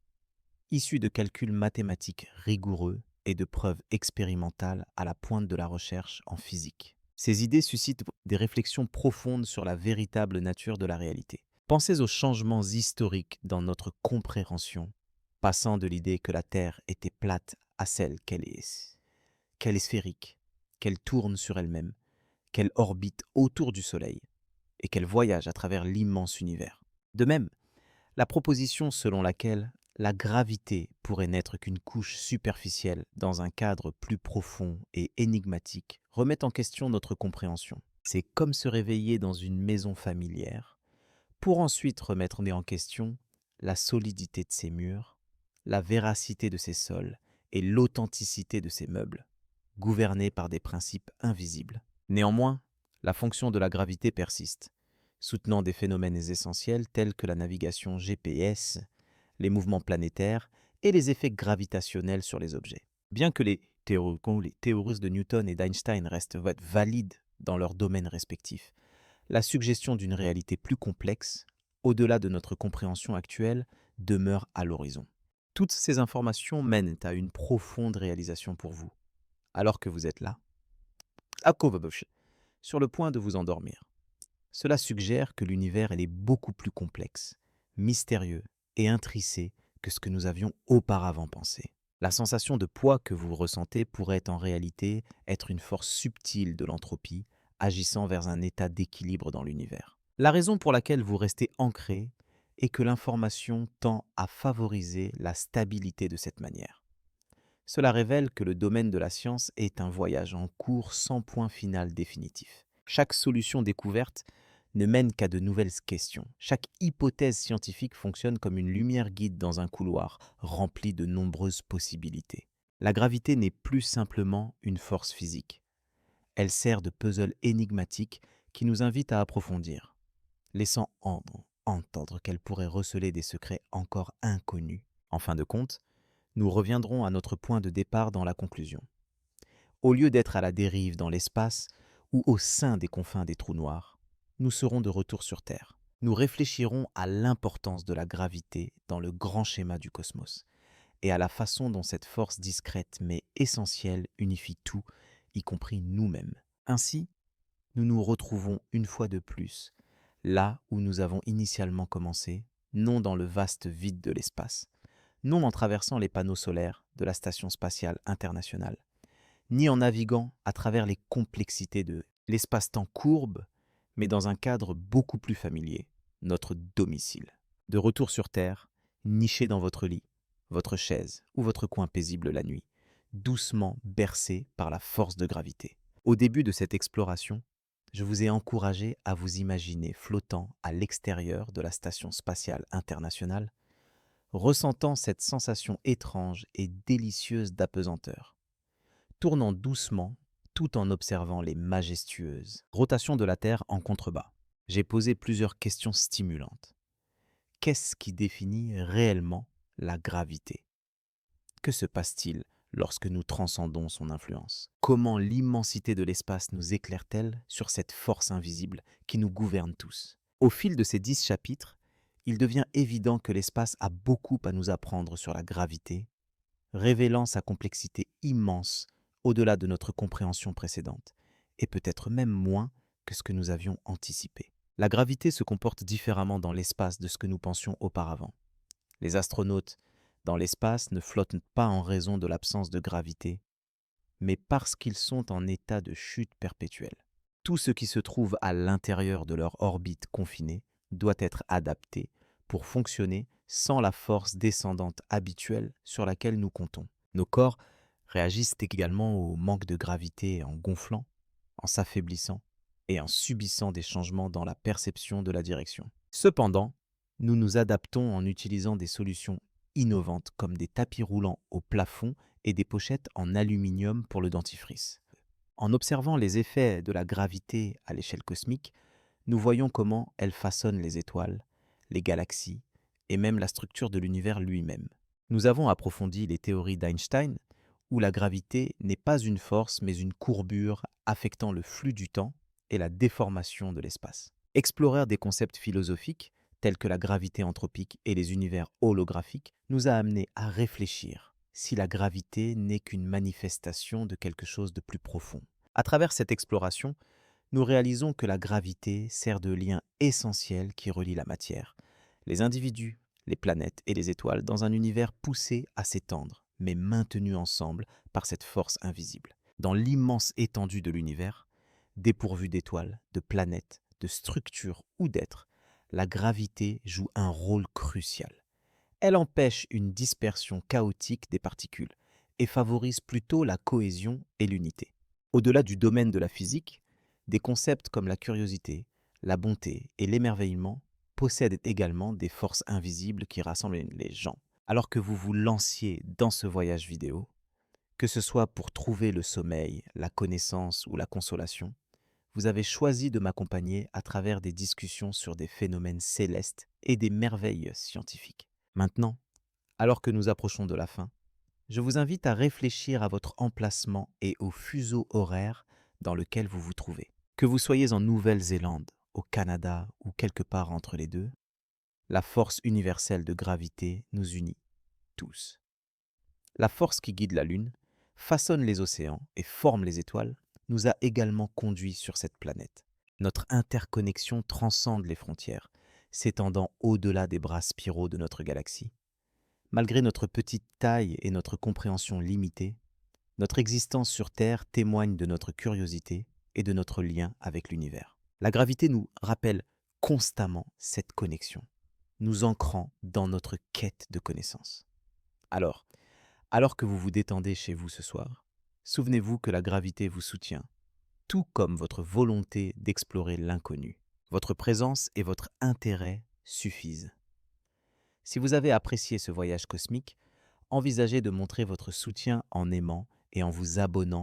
issus de calculs mathématiques rigoureux et de preuves expérimentales à la pointe de la recherche en physique. Ces idées suscitent des réflexions profondes sur la véritable nature de la réalité. Pensez aux changements historiques dans notre compréhension, passant de l'idée que la Terre était plate à celle qu'elle est sphérique, qu'elle tourne sur elle-même, qu'elle orbite autour du Soleil et qu'elle voyage à travers l'immense univers. De même, la proposition selon laquelle la gravité pourrait n'être qu'une couche superficielle dans un cadre plus profond et énigmatique remet en question notre compréhension. C'est comme se réveiller dans une maison familière pour ensuite remettre en question la solidité de ses murs, la véracité de ses sols et l'authenticité de ses meubles, gouvernés par des principes invisibles. Néanmoins, la fonction de la gravité persiste, soutenant des phénomènes essentiels tels que la navigation GPS, les mouvements planétaires et les effets gravitationnels sur les objets. Bien que les théories de Newton et d'Einstein restent valides dans leurs domaines respectifs, la suggestion d'une réalité plus complexe, au-delà de notre compréhension actuelle, demeure à l'horizon. Toutes ces informations mènent à une profonde réalisation pour vous, alors que vous êtes là, à Kovabosh, sur le point de vous endormir. Cela suggère que l'univers est beaucoup plus complexe, mystérieux et intricé que ce que nous avions auparavant pensé. La sensation de poids que vous ressentez pourrait en réalité être une force subtile de l'entropie, agissant vers un état d'équilibre dans l'univers. La raison pour laquelle vous restez ancré est que l'information tend à favoriser la stabilité de cette manière. Cela révèle que le domaine de la science est un voyage en cours sans point final définitif. Chaque solution découverte ne mène qu'à de nouvelles questions. Chaque hypothèse scientifique fonctionne comme une lumière guide dans un couloir rempli de nombreuses possibilités. La gravité n'est plus simplement une force physique. Elle sert de puzzle énigmatique qui nous invite à approfondir, laissant entendre qu'elle pourrait receler des secrets encore inconnus. En fin de compte, nous reviendrons à notre point de départ dans la conclusion. Au lieu d'être à la dérive dans l'espace ou au sein des confins des trous noirs, nous serons de retour sur Terre. Nous réfléchirons à l'importance de la gravité dans le grand schéma du cosmos et à la façon dont cette force discrète mais essentielle unifie tout, y compris nous-mêmes. Ainsi, nous nous retrouvons une fois de plus là où nous avons initialement commencé, non dans le vaste vide de l'espace, non en traversant les panneaux solaires de la Station spatiale internationale, ni en naviguant à travers les complexités de l'espace-temps courbe, mais dans un cadre beaucoup plus familier, notre domicile. De retour sur Terre, niché dans votre lit, votre chaise ou votre coin paisible la nuit, doucement bercé par la force de gravité. Au début de cette exploration, je vous ai encouragé à vous imaginer flottant à l'extérieur de la Station spatiale internationale, ressentant cette sensation étrange et délicieuse d'apesanteur, tournant doucement tout en observant les majestueuses rotations de la Terre en contrebas. J'ai posé plusieurs questions stimulantes. Qu'est-ce qui définit réellement la gravité? Que se passe-t-il lorsque nous transcendons son influence? Comment l'immensité de l'espace nous éclaire-t-elle sur cette force invisible qui nous gouverne tous? Au fil de ces 10 chapitres, il devient évident que l'espace a beaucoup à nous apprendre sur la gravité, révélant sa complexité immense au-delà de notre compréhension précédente, et peut-être même moins que ce que nous avions anticipé. La gravité se comporte différemment dans l'espace de ce que nous pensions auparavant. Les astronautes dans l'espace ne flottent pas en raison de l'absence de gravité, mais parce qu'ils sont en état de chute perpétuelle. Tout ce qui se trouve à l'intérieur de leur orbite confinée doit être adapté pour fonctionner sans la force descendante habituelle sur laquelle nous comptons. Nos corps réagissent également au manque de gravité en gonflant, en s'affaiblissant et en subissant des changements dans la perception de la direction. Cependant, nous nous adaptons en utilisant des solutions innovantes comme des tapis roulants au plafond et des pochettes en aluminium pour le dentifrice. En observant les effets de la gravité à l'échelle cosmique, nous voyons comment elle façonne les étoiles, les galaxies et même la structure de l'univers lui-même. Nous avons approfondi les théories d'Einstein, où la gravité n'est pas une force mais une courbure affectant le flux du temps et la déformation de l'espace. Explorer des concepts philosophiques tels que la gravité anthropique et les univers holographiques nous a amenés à réfléchir si la gravité n'est qu'une manifestation de quelque chose de plus profond. À travers cette exploration, nous réalisons que la gravité sert de lien essentiel qui relie la matière, les individus, les planètes et les étoiles dans un univers poussé à s'étendre, mais maintenu ensemble par cette force invisible. Dans l'immense étendue de l'univers, dépourvu d'étoiles, de planètes, de structures ou d'êtres, la gravité joue un rôle crucial. Elle empêche une dispersion chaotique des particules et favorise plutôt la cohésion et l'unité. Au-delà du domaine de la physique, des concepts comme la curiosité, la bonté et l'émerveillement possèdent également des forces invisibles qui rassemblent les gens. Alors que vous vous lanciez dans ce voyage vidéo, que ce soit pour trouver le sommeil, la connaissance ou la consolation, vous avez choisi de m'accompagner à travers des discussions sur des phénomènes célestes et des merveilles scientifiques. Maintenant, alors que nous approchons de la fin, je vous invite à réfléchir à votre emplacement et au fuseau horaire dans lequel vous vous trouvez. Que vous soyez en Nouvelle-Zélande, au Canada ou quelque part entre les deux, la force universelle de gravité nous unit tous. La force qui guide la Lune, façonne les océans et forme les étoiles nous a également conduits sur cette planète. Notre interconnexion transcende les frontières, s'étendant au-delà des bras spiraux de notre galaxie. Malgré notre petite taille et notre compréhension limitée, notre existence sur Terre témoigne de notre curiosité et de notre lien avec l'univers. La gravité nous rappelle constamment cette connexion, nous ancrant dans notre quête de connaissance. Alors que vous vous détendez chez vous ce soir, souvenez-vous que la gravité vous soutient, tout comme votre volonté d'explorer l'inconnu. Votre présence et votre intérêt suffisent. Si vous avez apprécié ce voyage cosmique, envisagez de montrer votre soutien en aimant et en vous abonnant